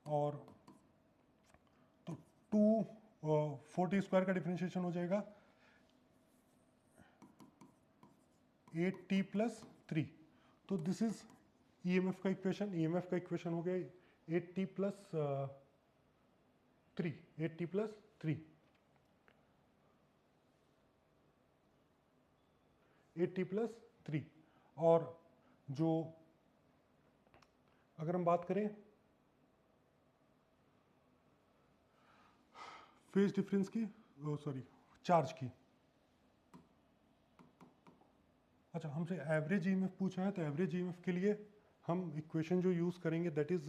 और तो 4t स्क्वायर का डिफरेंशिएशन हो जाएगा 8t प्लस 3। तो दिस इज ईएमएफ का इक्वेशन। ईएमएफ का इक्वेशन हो गया 8t plus 3, 8t plus 3, 8t plus 3। और जो अगर हम बात करें फेज डिफरेंस की, चार्ज की, अच्छा हमसे एवरेज ईएमएफ पूछा है, तो एवरेज ईएमएफ के लिए हम इक्वेशन जो यूज करेंगे दैट इज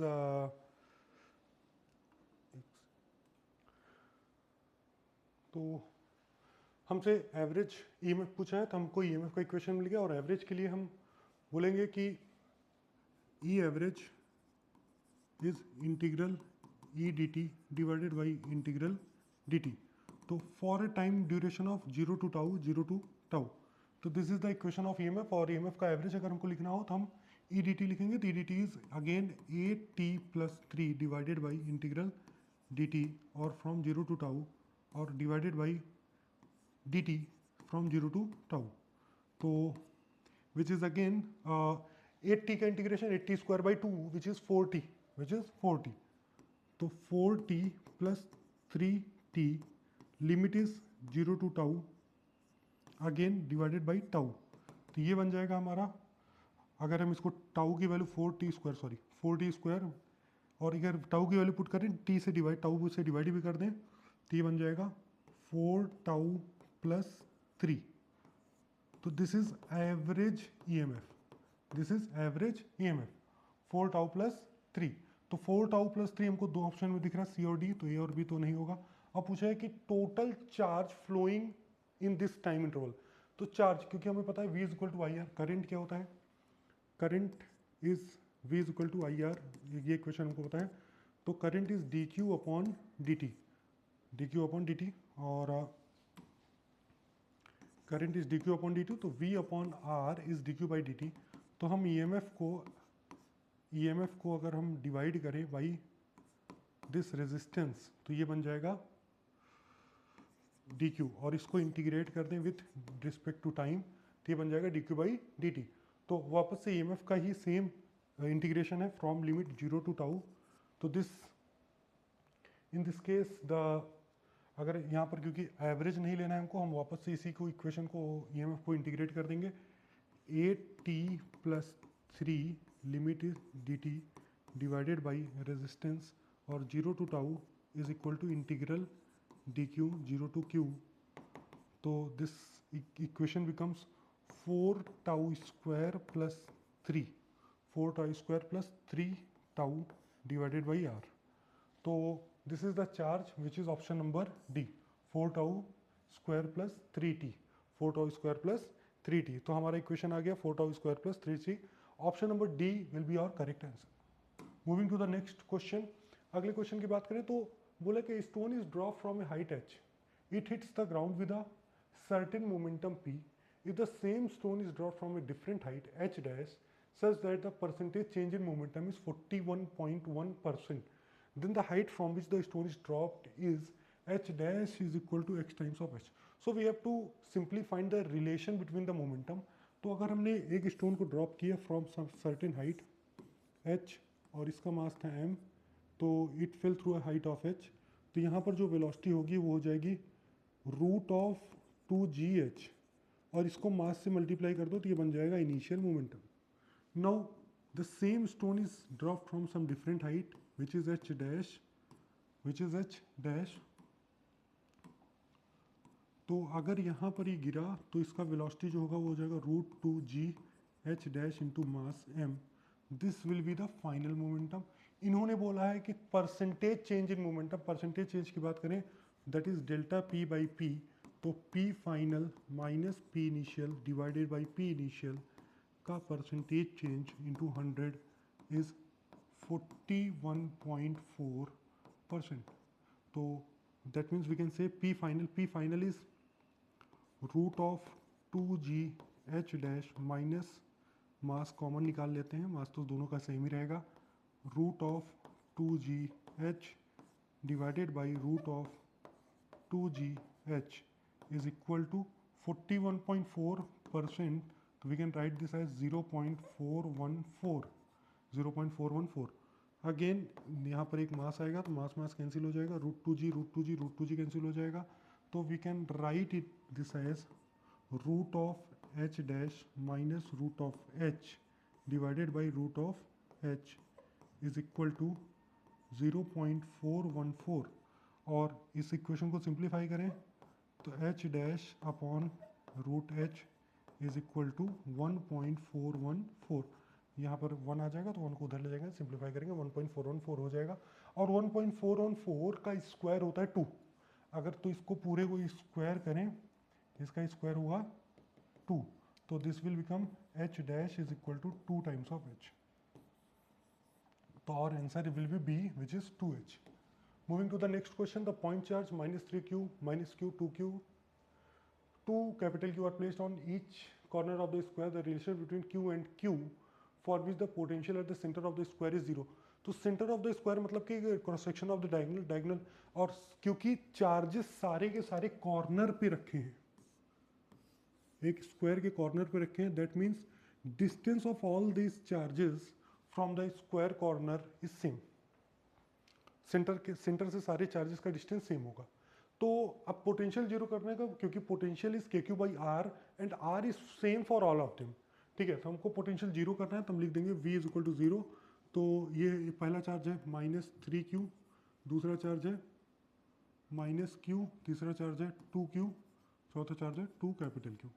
तो हमसे एवरेज ईएमएफ पूछा है तो हमको ईएमएफ का इक्वेशन मिल गया, और एवरेज के लिए हम बोलेंगे कि E average is integral E d t divided by integral d t. तो for a time duration of 0 to tau 0 to tau. तो this is the equation of EMF, और ईएमएफ का एवरेज अगर हमको लिखना हो तो हम ई डी टी लिखेंगे। तो ई d T is again A T plus 3 divided by integral d t, और फ्रॉम 0 to टाउ, और divided by d T from 0 to tau. तो विच इज अगेन 8t का integration 8t square by 2 which is 4t, which is 4t। तो 4t plus 3t limit is 0 to tau again divided by tau. तो ये बन जाएगा हमारा, अगर हम इसको टाउ की value 4t square, sorry 4t square, और अगर टाउ की वैल्यू पुट करें t से डिवाइड, टाउ से डिवाइड भी कर दें, तो ये बन जाएगा 4 टाउ प्लस 3। तो this is average EMF, this is average EMF 4 tau plus 3। तो 4 टाउ प्लस 3 हमको दो ऑप्शन में दिख रहा है, सी और डी, तो ए और बी तो नहीं होगा। अब पूछा है कि total charge flowing in this time interval. तो चार्ज, क्योंकि हमें पता है V is equal to I R, current क्या होता है, current is V is equal to I R, ये इक्वेशन हमको पता है। तो current is d q upon d t, d q upon d t, और current is d q upon d t, तो V upon R is d q by d t. तो हम EMF को अगर हम डिवाइड करें बाई दिस रेजिस्टेंस, तो ये बन जाएगा डी क्यू, और इसको इंटीग्रेट कर दें विथ रिस्पेक्ट टू टाइम, तो ये बन जाएगा D q by d t. तो वापस से ईएमएफ का ही सेम इंटीग्रेशन है फ्रॉम लिमिट 0 to टाउ। तो this in this case the, अगर यहाँ पर क्योंकि एवरेज नहीं लेना है हमको, हम वापस से इसी को इक्वेशन को ईएमएफ को इंटीग्रेट कर देंगे। 8t plus 3 limit is d t divided by resistance, और 0 to tau is equal to integral d q 0 to q. तो this equation becomes 4 tau square plus 3, 4 tau square plus 3 tau divided by R. तो this is the charge which is option number D, 4 tau square plus 3t, 4 tau square plus 3t। तो हमारा इक्वेशन आ गया 4 tau square plus 3t। Option number D will be our correct answer. Moving to the next question, अगले question की बात करें तो बोला कि stone is drop from a height h, it hits the ground with a certain momentum p, if the same stone is dropped from a different height h dash such that the percentage change in momentum is 41.1%, then the height from which the stone is dropped is h dash is equal to x times of h. So we have to simply find the relation between the momentum. तो अगर हमने एक stone को drop किया from some certain height h, और इसका mass था m, तो it fell through a height of h, तो यहाँ पर जो वेलोसिटी होगी वो हो जाएगी रूट ऑफ 2gh, और इसको मास से मल्टीप्लाई कर दो तो ये बन जाएगा initial momentum. Now the same stone is drop from some different height which is h dash, which is h dash. तो अगर यहाँ पर ये गिरा तो इसका वेलोसिटी जो होगा वो हो जाएगा root 2gh dash into mass m, this will be the final momentum. इन्होंने बोला है कि percentage change in momentum, percentage change की बात करें that is delta p by p, तो p final minus p initial divided by p initial का percentage change into 100 is 41.4%। तो that means we can say p final is root of 2gh dash minus mass common निकाल लेते हैं, मास तो दोनों का same ही रहेगा, root of 2gh divided by root of 2gh is equal to 41.4%, तो we can write this as 0.414। Again यहाँ पर एक मास आएगा तो मास कैंसिल हो जाएगा, रूट टू जी कैंसिल हो जाएगा, तो we can write it this as root of h dash minus root of h divided by root of h is equal to 0.414। और इस इक्वेशन को सिंप्लीफाई करें तो h dash upon root h is equal to 1.414। यहाँ पर 1 आ जाएगा तो 1 को उधर ले जाएंगे, सिंप्लीफाई करेंगे 1.414 हो जाएगा, और 1.414 का स्क्वायर होता है 2। अगर तो इसको पूरे को स्क्वायर करें, इसका स्क्वायर हुआ 2, तो this will become h dash is equal to 2 times of h। तो और answer will be b which is 2h। Moving to the next question, the point charge -3q, -q, 2q, 2 capital Q are placed on each corner of the square. The relation between Q and Q for which the potential at the center of the square is 0. तो centre of the square मतलब कि cross section of the diagonal, और क्योंकि charges सारे के सारे corner पे रखे हैं, एक स्क्वायर के कॉर्नर पे रखे हैं, that means distance of all this charges from the square corner is same. Centre से सारे चार्जेस का डिस्टेंस सेम होगा. तो अब पोटेंशियल जीरो करने का, क्योंकि potential is K Q by R and R is same for all of them. ठीक है, तो हमको पोटेंशियल जीरो करना है, तो हम लिख देंगे v इज इक्वल टू 0. तो ये पहला चार्ज है -3q, दूसरा चार्ज है -q, तीसरा चार्ज है 2q, चौथा चार्ज है 2 कैपिटल Q.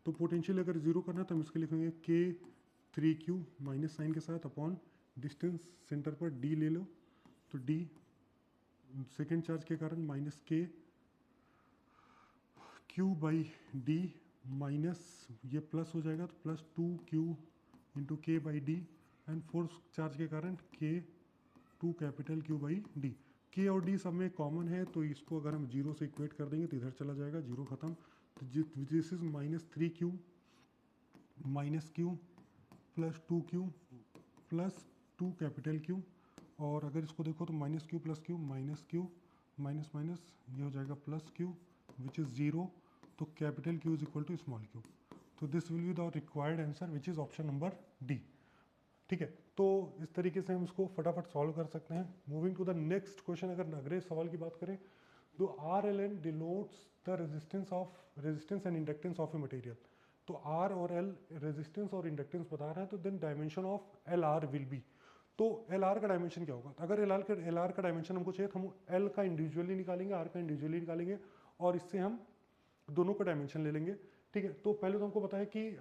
तो पोटेंशियल अगर जीरो करना है तो हम इसके लिखेंगे k3q माइनस साइन के साथ अपॉन डिस्टेंस सेंटर पर d ले लो, तो d सेकेंड चार्ज के कारण -k q by d minus ये प्लस हो जाएगा, तो plus 2q into k by D, and fourth charge के कारण k 2 capital Q by D. k और d सब में कॉमन है, तो इसको अगर हम जीरो से इक्वेट कर देंगे तो इधर चला जाएगा, जीरो खत्म. तो this is -3q minus q plus 2q plus 2 capital Q. और अगर इसको देखो तो -q plus q minus minus ये हो जाएगा प्लस q विच इज़ 0. तो capital Q is equal to small q. तो this will be the required answer which is option number D. ठीक है, तो इस तरीके से हम इसको फटाफट सॉल्व कर सकते हैं. Moving to the next question, अगर अगले सवाल की बात करें तो RLN denotes the resistance and inductance of a material. तो R और L रेजिस्टेंस और इंडक्टेंस बता रहा है, तो then dimension of LR will be. तो LR का डायमेंशन क्या होगा? अगर LR का डायमेंशन हमको चाहिए तो हम L का इंडिविजुअली निकालेंगे, R का इंडिविजुअली निकालेंगे, और इससे हम दोनों का डायमेंशन ले लेंगे. ठीक है, तो पहले तो हमको पता है कि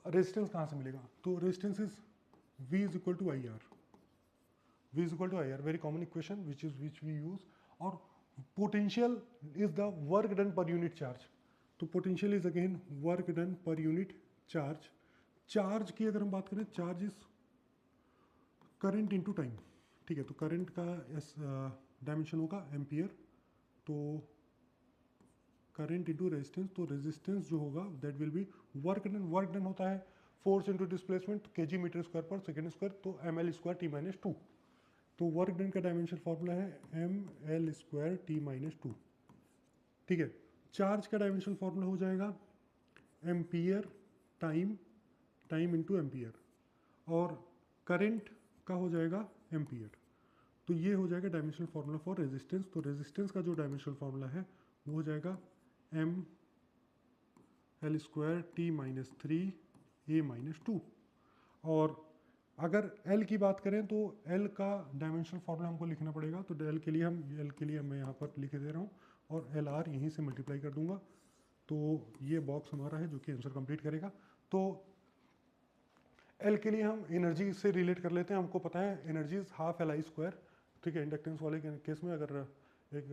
रेजिस्टेंस कहाँ से मिलेगा. तो resistance is V is equal to I R. V is equal to I R, very common equation which we use. और potential is the work done per unit charge. तो potential is again work done per unit charge. Charge की अगर हम बात करें, charge is current into time. ठीक है, तो करंट का डायमेंशन होगा एम्पियर, तो करंट इंटू रेजिस्टेंस. तो रेजिस्टेंस जो होगा that will be work done. Work done होता है force into displacement kg metre square per second square, तो ml स्क्वायर t माइनस 2. तो वर्क डन का डायमेंशन फॉर्मूला है ml स्क्वायर t माइनस 2. ठीक है, चार्ज का डायमेंशन फॉर्मूला हो जाएगा एम्पियर टाइम इंटू एम्पियर, और करंट का हो जाएगा एम्पियर. तो ये हो जाएगा डायमेंशनल फार्मूला फॉर रेजिस्टेंस. तो रेजिस्टेंस का जो डायमेंशनल फार्मूला है वो हो जाएगा ml square t minus 3 a minus 2. और अगर L की बात करें तो L का डायमेंशनल फार्मूला हमको लिखना पड़ेगा. तो L के लिए मैं यहाँ पर लिख दे रहा हूँ, और LR यहीं से मल्टीप्लाई कर दूंगा. तो ये बॉक्स हमारा है जो कि आंसर कंप्लीट करेगा. तो L के लिए हम एनर्जी से रिलेट कर लेते हैं. हमको पता है energy is half LI square. ठीक है, इंडक्टेंस वाले केस में अगर एक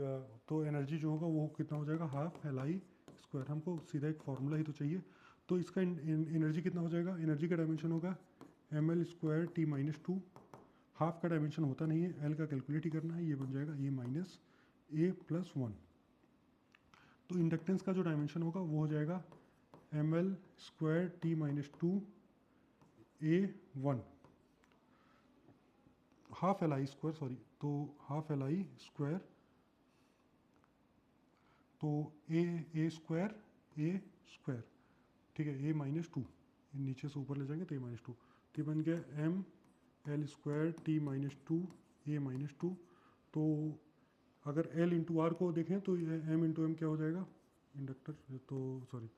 तो एनर्जी जो होगा वो कितना हो जाएगा, हाफ LI स्क्वायर. हमको सीधा एक फार्मूला ही तो चाहिए. तो इसका एनर्जी कितना हो जाएगा, एनर्जी का डायमेंशन होगा ml square t minus 2. Half का डायमेंशन होता नहीं है, L का कैलकुलेट ही करना है. ये बन जाएगा a माइनस a प्लस 1. तो इंडक्टेंस का जो डायमेंशन होगा वो हो जाएगा ml square t minus 2 a1 half LI square, sorry, तो हाफ LI स्क्वायर, तो a स्क्वायर. ठीक है, a माइनस 2 नीचे से ऊपर ले जाएंगे तो a माइनस 2. तो बन गया ml square t minus 2 a minus 2. तो अगर L इंटू आर को देखें तो ये m इंटू एम क्या हो जाएगा, इंडक्टर, तो सॉरी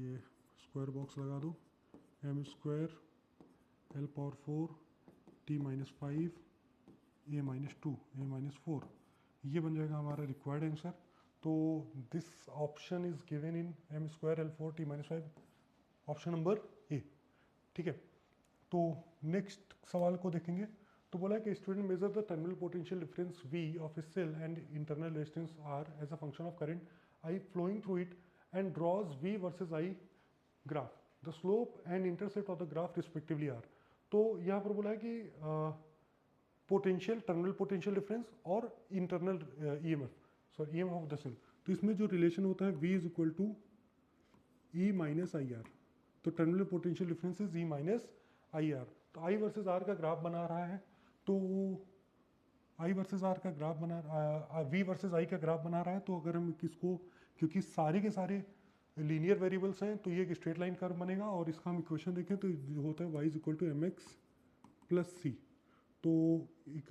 ये स्क्वायर बॉक्स लगा दो, m square L power 4 t minus 5 a minus 2 a minus 4. ये बन जाएगा हमारा रिक्वायर्ड आंसर. तो this option is given in m square L4 t minus 5, option number ए. ठीक है, तो नेक्स्ट सवाल को देखेंगे. तो बोला है कि student measure the terminal potential difference V of a cell and internal resistance R as a function of current I flowing through it and draws V versus I graph. The slope and intercept of the graph respectively are. तो यहाँ पर बोला है कि potential, terminal potential difference और internal EMF, sorry EMF of the cell. तो इसमें जो रिलेशन होता है V is equal to E minus I R. तो terminal potential difference is E minus I R. तो आई वर्सेस आर का graph बना रहा है, तो आई वर्सेस आर का ग्राफ बना वी वर्सेस आई का ग्राफ बना रहा है। तो अगर हम किसको, क्योंकि सारे के सारे लीनियर वेरिएबल्स हैं, तो ये एक स्ट्रेट लाइन कर्व बनेगा। और इसका हम इक्वेशन देखें तो होता है y is equal to m x plus c. तो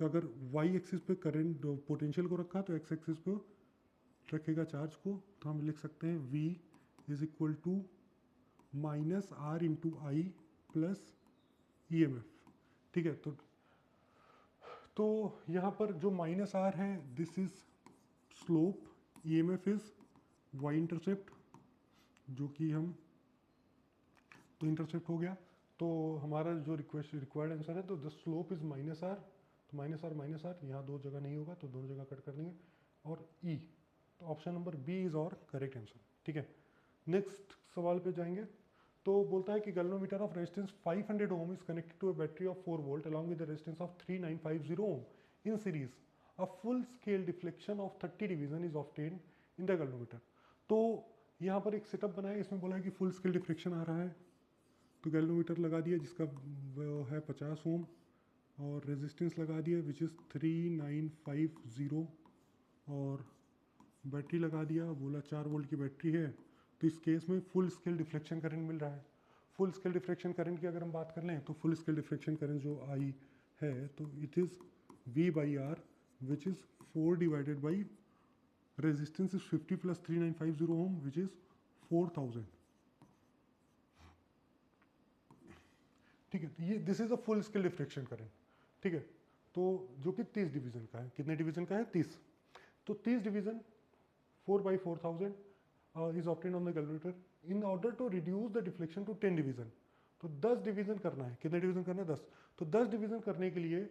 अगर y एक्सिस पे करंट पोटेंशियल को रखा तो x एक्सिस पे रखेगा चार्ज को, तो हम लिख सकते हैं v is equal to minus R into I plus E M F. ठीक है, तो यहाँ पर जो माइनस आर है this is slope, E M F is Y intercept, जो कि हम तो इंटरसेप्ट हो गया। तो हमारा जो रिक्वायर्ड आंसर है, तो the slope is minus R, तो माइनस आर यहाँ दो जगह नहीं होगा तो दोनों जगह कट कर देंगे, और ई, तो ऑप्शन नंबर बी इज और करेक्ट आंसर। ठीक है, नेक्स्ट सवाल पे जाएंगे। तो बोलता है कि galvanometer of resistance 500 ohm is connected to a battery of 4 volt along with the resistance of 3950 ohm in series, a full scale deflection of 30 division is obtained in the galvanometer. तो यहाँ पर एक सेटअप बना है, इसमें बोला है कि फुल स्केल डिफ्लेक्शन आ रहा है, तो गैल्वेनोमीटर लगा दिया जिसका वो है 50 ओम, और रेजिस्टेंस लगा दिया विच इज़ 3950, और बैटरी लगा दिया, बोला 4 वोल्ट की बैटरी है। तो इस केस में फुल स्केल डिफ्लेक्शन करंट मिल रहा है। फुल स्केल डिफ्लेक्शन करंट की अगर हम बात कर लें, तो फुल स्केल डिफ्लेक्शन करंट जो आई है, तो it is V by R which is 4 divided by resistance is 50 plus 3950 ohm which is 4000। ठीक है, तो ये this is a full scale deflection current. ठीक है, तो जो कि 30 डिवीजन का है। कितने डिवीजन का है? 30। तो 30 division 4 by 4000 is obtained on the calculator in order to reduce the deflection to 10 division. तो 10 डिवीजन करना है। कितने डिवीजन करना है? 10। तो 10 डिवीजन करने के लिए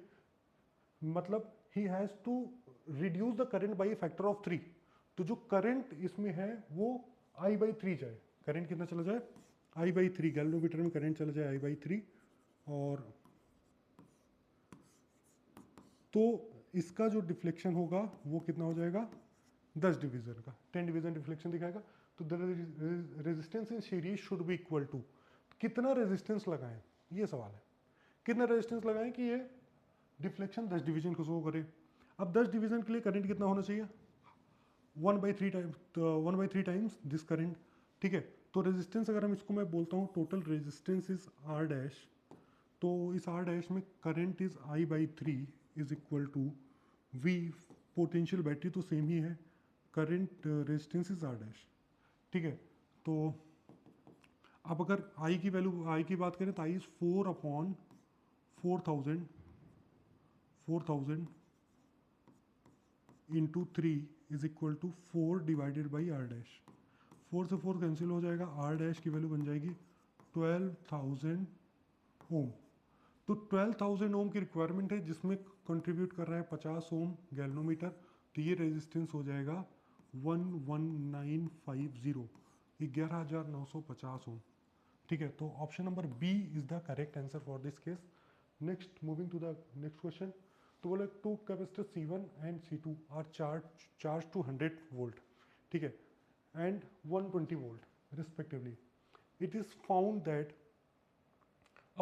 मतलब ही has to reduce the current by factor of 3। तो जो करंट इसमें है वो I बाई 3 जाए। करंट कितना चला जाए? I by 3। गैल्वेनोमीटर में करंट चला जाए I बाई 3, और तो इसका जो डिफ्लेक्शन होगा वो कितना हो जाएगा? 10 डिवीजन का। 10 डिवीजन डिफ्लेक्शन दिखाएगा। तो the resistance in series should be equal to, कितना रेजिस्टेंस लगाएं, ये सवाल है। कितना रेजिस्टेंस लगाएं कि ये डिफ्लेक्शन 10 डिवीजन को शो करे। अब 10 डिवीजन के लिए करंट कितना होना चाहिए? 1/3 टाइम्स दिस करंट। ठीक है, तो रेजिस्टेंस अगर हम इसको मैं बोलता हूँ total resistance is R dash, तो इस R डैश में current is I by 3 is equal to V, potential battery तो सेम ही है, current resistance is R dash. ठीक है, तो अब अगर I की वैल्यू, I की बात करें तो I is 4/4000 into 3 is equal to 4 divided by R dash. 4 से 4 कैंसिल हो जाएगा, R डैश की वैल्यू बन जाएगी 12,000 ओम। तो 12,000 ओम की रिक्वायरमेंट है, जिसमें कंट्रीब्यूट कर रहा है 50 ओम गैल्वेनोमीटर। तो ये रेजिस्टेंस हो जाएगा 11950, 11,950 ओम। ठीक है, तो option number B is the correct answer for this case. Next, moving to the next question. तो बोले 2 capacitor C1 and C2 are charge to 100 volt, ठीक है, and 120 volt respectively. It is found that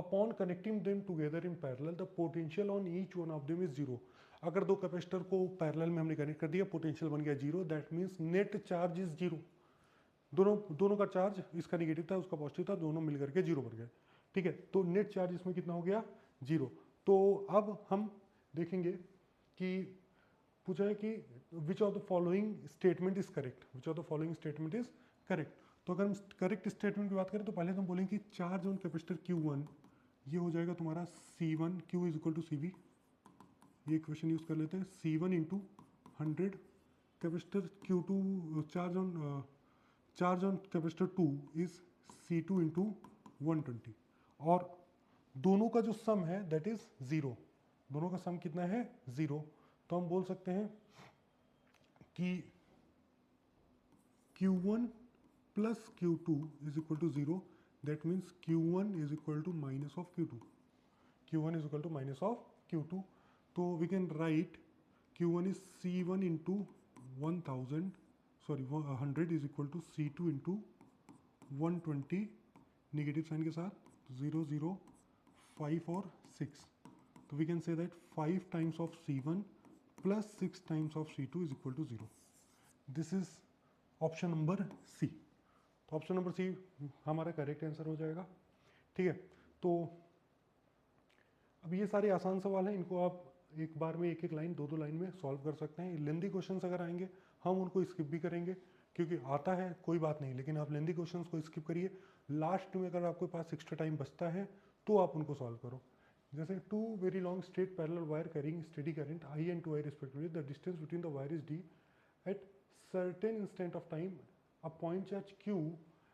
upon connecting them together in parallel the potential on each one of them is 0। अगर दो capacitor को parallel में हमने connect कर दिया, potential बन गया 0, that means net charge is 0। दोनों का चार्ज, इसका निगेटिव था उसका पॉजिटिव था, दोनों मिलकर के 0 बन गए। ठीक है, तो नेट चार्ज इसमें कितना हो गया? 0। तो अब हम देखेंगे कि पूछा है कि which of the following statement is correct, which of the following statement is correct. तो अगर हम करेक्ट स्टेटमेंट की बात करें तो पहले तो हम बोलेंगे कि चार्ज ऑन कैपेसिटर Q1 ये हो जाएगा तुम्हारा C1, Q is equal to CV। ये इक्वेशन यूज कर लेते हैं, C1 into 100 capacitor Q2, charge on capacitor 2 is C2 into 120, और दोनों का जो सम है दैट इज 0। दोनों का सम कितना है? 0। तो हम बोल सकते हैं कि Q1 plus Q2 is equal to 0, that means Q1 is equal to minus of Q2। Q1 is equal to minus of Q2। तो we can write Q1 is C1 into 1000 sorry 100 is equal to C2 into 120 negative sign के साथ 0 0 5 और 6. तो we can say that 5 times of C1 plus 6 times of C2 is equal to 0. This is option number C. तो option number सी हमारा correct answer हो जाएगा. ठीक है, तो अब ये सारे आसान सवाल हैं, इनको आप एक बार में एक एक लाइन दो लाइन में सॉल्व कर सकते हैं. लेंदी क्वेश्चंस अगर आएंगे हम उनको स्किप भी करेंगे, क्योंकि आता है कोई बात नहीं, लेकिन आप लेंदी क्वेश्चंस को स्किप करिए. लास्ट में अगर आपके पास एक्स्ट्रा टाइम बचता है तो आप उनको सॉल्व करो. जैसे two very long straight parallel wire carrying steady current I and 2I respectively, the distance between the wire is D. At certain instant of time, a point charge Q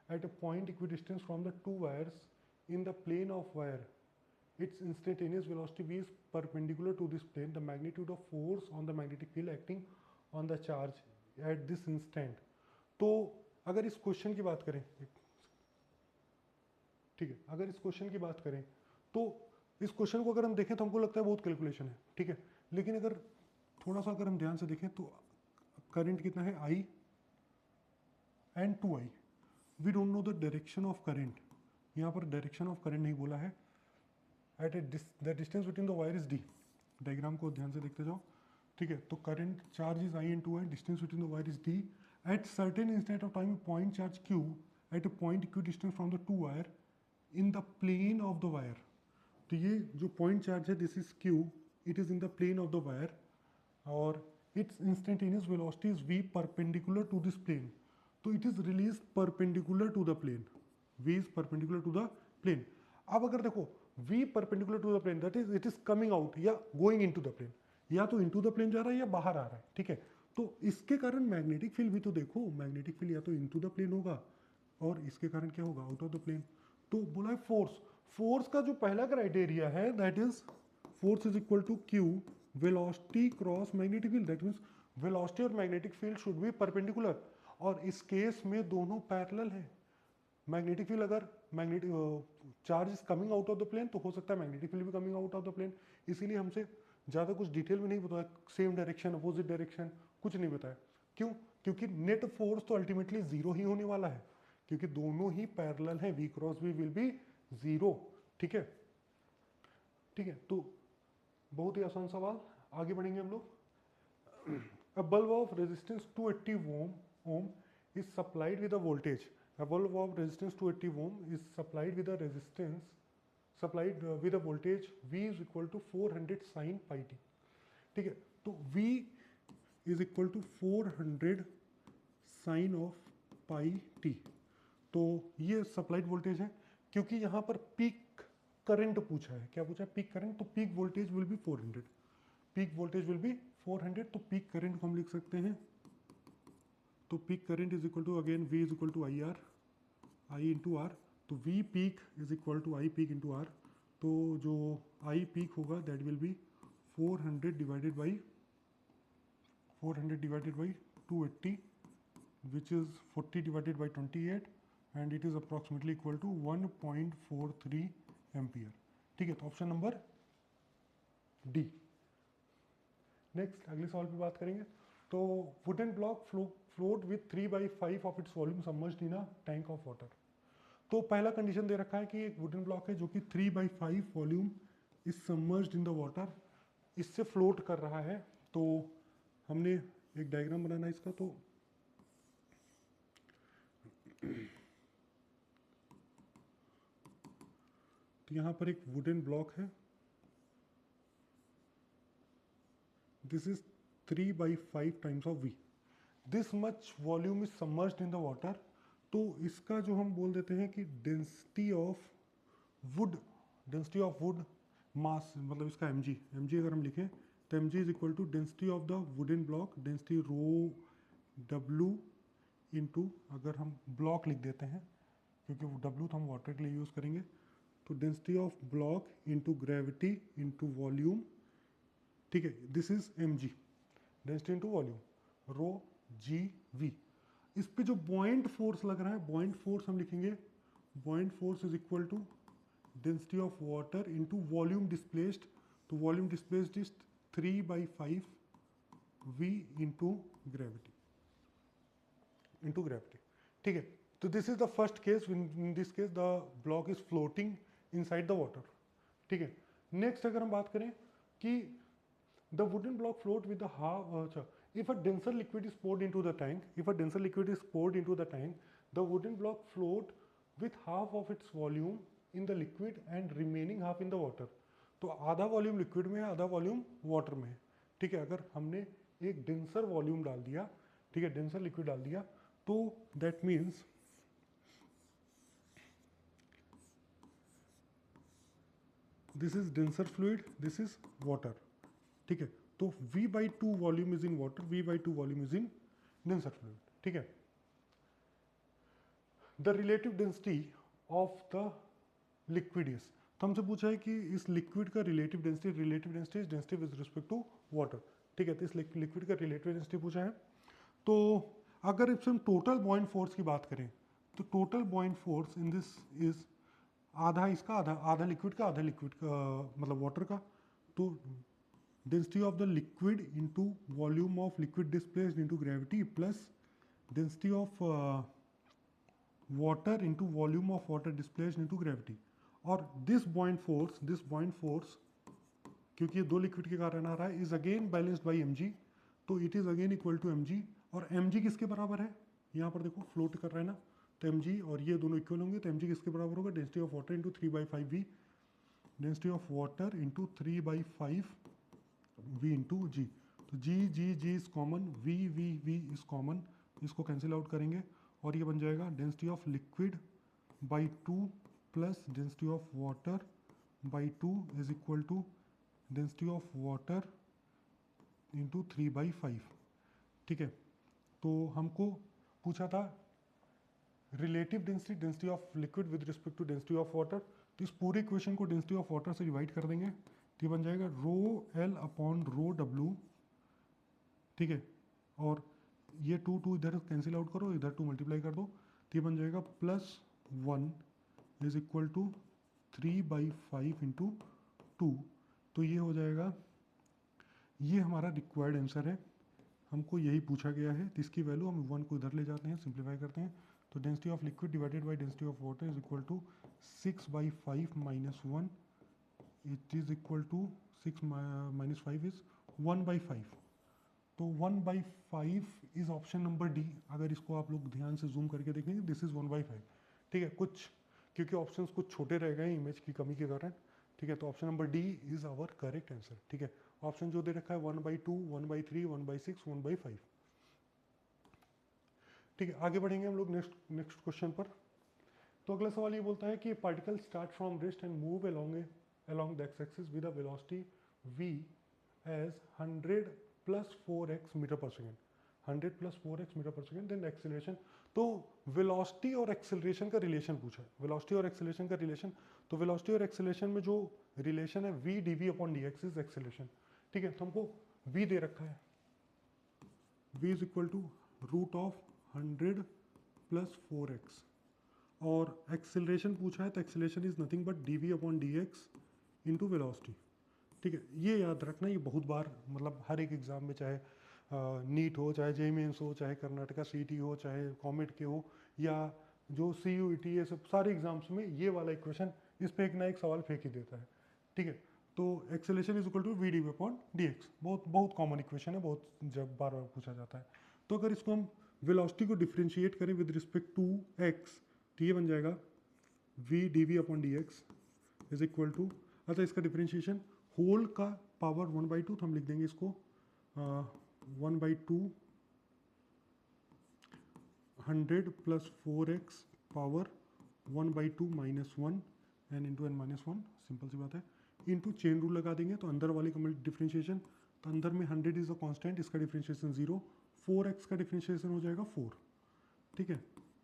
at a point equidistant from the two wires in the plane of wire, its instantaneous velocity v is perpendicular to this plane. The magnitude of force on the magnetic field acting on the charge at this instant. तो अगर इस question की बात करें, ठीक है, अगर इस क्वेश्चन की बात करें तो इस क्वेश्चन को अगर हम देखें तो हमको लगता है बहुत कैलकुलेशन है, ठीक है, लेकिन अगर थोड़ा सा अगर हम ध्यान से देखें तो करंट कितना है I and 2I. We don't know the direction of current. यहाँ पर डायरेक्शन ऑफ करंट नहीं बोला है. At the distance between the wire is D. Diagram को ध्यान से देखते जाओ, ठीक है. तो current charge is I and 2I, distance between the wire is D. At certain instant of time point charge Q at a point equidistance from the two wire in the plane of the wire. तो ये जो point charge है this is Q, it is in the plane of the wire, और its instantaneous velocity is v perpendicular to this plane. तो it is released perpendicular to the plane. v is perpendicular to the plane. अब अगर देखो v perpendicular to the plane, that is it is coming out या going into the plane, या तो into the plane जा रहा है या बाहर आ रहा है, ठीक है. तो इसके कारण मैग्नेटिक फील्ड भी तो देखो, मैग्नेटिक फील्ड या तो into the plane होगा और इसके कारण क्या होगा, आउट ऑफ द प्लेन. तो बोला है फोर्स. फोर्स का जो पहला क्राइटेरिया है that is force is equal to Q velocity cross magnetic field. That means velocity और magnetic field should be perpendicular, और इस केस में दोनों पैरेलल है. मैग्नेटिक फील्ड अगर magnetic charge is coming out of the plane तो हो सकता है मैग्नेटिक फील्ड भी coming out of the plane. इसीलिए हमसे ज़्यादा कुछ डिटेल में नहीं बताया, सेम डायरेक्शन अपोजिट डायरेक्शन कुछ नहीं बताया. क्यों? क्योंकि नेट फोर्स तो अल्टीमेटली जीरो ही होने वाला है, क्योंकि दोनों ही पैरेलल हैं. V cross V will be zero. ठीक है, ठीक है. तो बहुत ही आसान सवाल. आगे बढ़ेंगे हम लोग. A bulb of resistance 280 ohm is supplied with a voltage. A bulb of resistance 280 ohm is supplied with a resistance with a voltage V is equal to 400 sin pi t. ठीक है, तो V is equal to 400 sin of pi t. तो ये supplied voltage है. क्योंकि यहाँ पर peak current पूछा है, क्या पूछा है, पीक करंट. तो peak voltage will be 400. Peak voltage will be 400. तो पीक करंट को हम लिख सकते हैं, तो peak current is equal to again V is equal to I R, I into R. तो V peak is equal to I peak into R. तो जो आई पीक होगा that will be 400 divided by 280 which is 40 divided by 28 and it is approximately equal to 1.43 ampere. ठीक है, तो option number D. Next अगले सवाल पे बात करेंगे. तो wooden block float with 3/5 of its volume submerged in a tank of water. तो पहला कंडीशन दे रखा है कि एक वुडन ब्लॉक है जो कि 3/5 volume is submerged in the water, इससे फ्लोट कर रहा है. तो हमने एक डायग्राम बनाना है इसका. तो यहाँ पर एक वुडन ब्लॉक है, this is 3/5 times of V. This much volume is submerged in the water. तो इसका जो हम बोल देते हैं कि डेंसिटी ऑफ वुड मास, मतलब इसका mg अगर हम लिखें तो mg is equal to density of the wooden block, density rho W into, अगर हम ब्लॉक लिख देते हैं क्योंकि वो W तो हम वाटर के लिए यूज़ करेंगे, तो density of block into gravity into volume. ठीक है, this is mg, density into volume, rho GV. इस पे जो बॉइंट फोर्स लग रहा है, बॉइंट फोर्स हम लिखेंगे, buoyant force is equal to density of water into volume displaced. तो volume displaced is 3/5 v into gravity, ठीक है। तो this is the first case, in this case the block is floating inside the water, ठीक है। Next अगर हम बात करें कि the wooden block float with the half, अच्छा, if a denser liquid is poured into the tank, the wooden block float with half of its volume in the liquid and remaining half in the water. तो आधा volume liquid में है, आधा volume water में है, ठीक है। अगर हमने एक डेंसर वॉल्यूम डाल दिया, ठीक है, डेंसर लिक्विड डाल दिया, तो that means this is denser fluid, this is water, ठीक है। तो V/2 volume is in water, V/2 volume is in denser fluid, ठीक है। The relative density of the liquid is, तो हमसे पूछा है कि इस लिक्विड का relative density is density with respect to water, ठीक है। तो इस लिक्विड का रिलेटिव डेंसिटी पूछा है। तो अगर इससे हम टोटल बॉइंट फोर्स की बात करें, तो total बॉइंट force in this is आधा इसका, आधा लिक्विड का, आधा लिक्विड का मतलब वाटर का। तो density of the liquid into volume of liquid displaced into gravity plus density of water into volume of water displaced into gravity, और this buoyant force क्योंकि ये दो लिक्विड के कारण आ रहा है, is again balanced by mg, तो it is again equal to mg, और mg किसके बराबर है, यहाँ पर देखो फ्लोट कर रहा है ना, तो mg और ये दोनों इक्वल होंगे, तो mg किसके बराबर होगा, density of water into 3/5v, density of water into 3/5 v into g. तो g is common, V is common, इसको कैंसिल आउट करेंगे और ये बन जाएगा density of liquid by 2 plus density of water by 2 is equal to density of water into 3/5, ठीक है। तो हमको पूछा था relative density of liquid with respect to density of water, तो इस पूरे इक्वेशन को डेंसिटी ऑफ वाटर से डिवाइड कर देंगे, तो ये बन जाएगा ρL/ρW, ठीक है। और ये 2 इधर कैंसिल आउट करो, इधर 2 मल्टीप्लाई कर दो, तो ये बन जाएगा +1 इज इक्वल टू 3/5 इंटू 2। तो ये हो जाएगा, ये हमारा रिक्वायर्ड आंसर है, हमको यही पूछा गया है। तो इसकी वैल्यू हम 1 को इधर ले जाते हैं, सिंप्लीफाई करते हैं, तो density of liquid divided by density of water is equal to 6/5 minus 1, it is equal to 6 minus 5 is 1/5। तो 1/5 इज ऑप्शन नंबर डी। अगर इसको आप लोग ध्यान से जूम करके देखेंगे, दिस इज 1/5, ठीक है। कुछ क्योंकि ऑप्शंस कुछ छोटे रह गए इमेज की कमी के कारण, ठीक है। तो option number D is our correct answer, ठीक है। ऑप्शन जो दे रखा है 1/2, 1/3, 1/6, 1/5, ठीक है। आगे बढ़ेंगे हम लोग नेक्स्ट क्वेश्चन पर। तो अगला सवाल ये बोलता है कि particle start from rest and move along the x-axis with a velocity v as 100 plus 4x meter per second, 100 plus 4x meter per second, then acceleration। तो वेलोसिटी और एक्सेलरेशन का रिलेशन पूछा है, वेलोसिटी और एक्सेलरेशन का relation. तो velocity और acceleration में जो रिलेशन है v dv upon dx is acceleration, ठीक है। तो हमको v दे रखा है, v is equal to √100 plus 4x, और एक्सेलरेशन पूछा है, तो acceleration is nothing but dv upon dx into velocity, ठीक है। ये याद रखना, ये बहुत बार मतलब हर एक एग्जाम में, चाहे नीट हो, चाहे जेईई मेंस हो, चाहे कर्नाटका सीटी हो, चाहे कॉमेट के हो, या जो CUET, ये सब सारे एग्जाम्स में ये वाला इक्वेशन इस पे एक ना एक सवाल फेंक ही देता है, ठीक है। तो acceleration is equal to v dv upon dx, बहुत कॉमन इक्वेशन है, बहुत जब बार पूछा जाता है। तो अगर इसको हम वेलोसिटी को डिफ्रेंशिएट करें विद रिस्पेक्ट टू x, तो ये बन जाएगा v dv upon dx is equal to, अच्छा इसका डिफ्रेंशिएशन होल का पावर 1/2, तो हम लिख देंगे इसको 1/2 100 plus 4x power 1/2 minus 1 n into n minus 1, simple सी बात है, इंटू चेन रूल लगा देंगे, तो अंदर वाले का डिफ्रेंशिएशन, तो अंदर में 100 इज अ कांस्टेंट, इसका डिफ्रेंशिएशन 0, 4x का डिफ्रेंशिएशन हो जाएगा 4, ठीक है।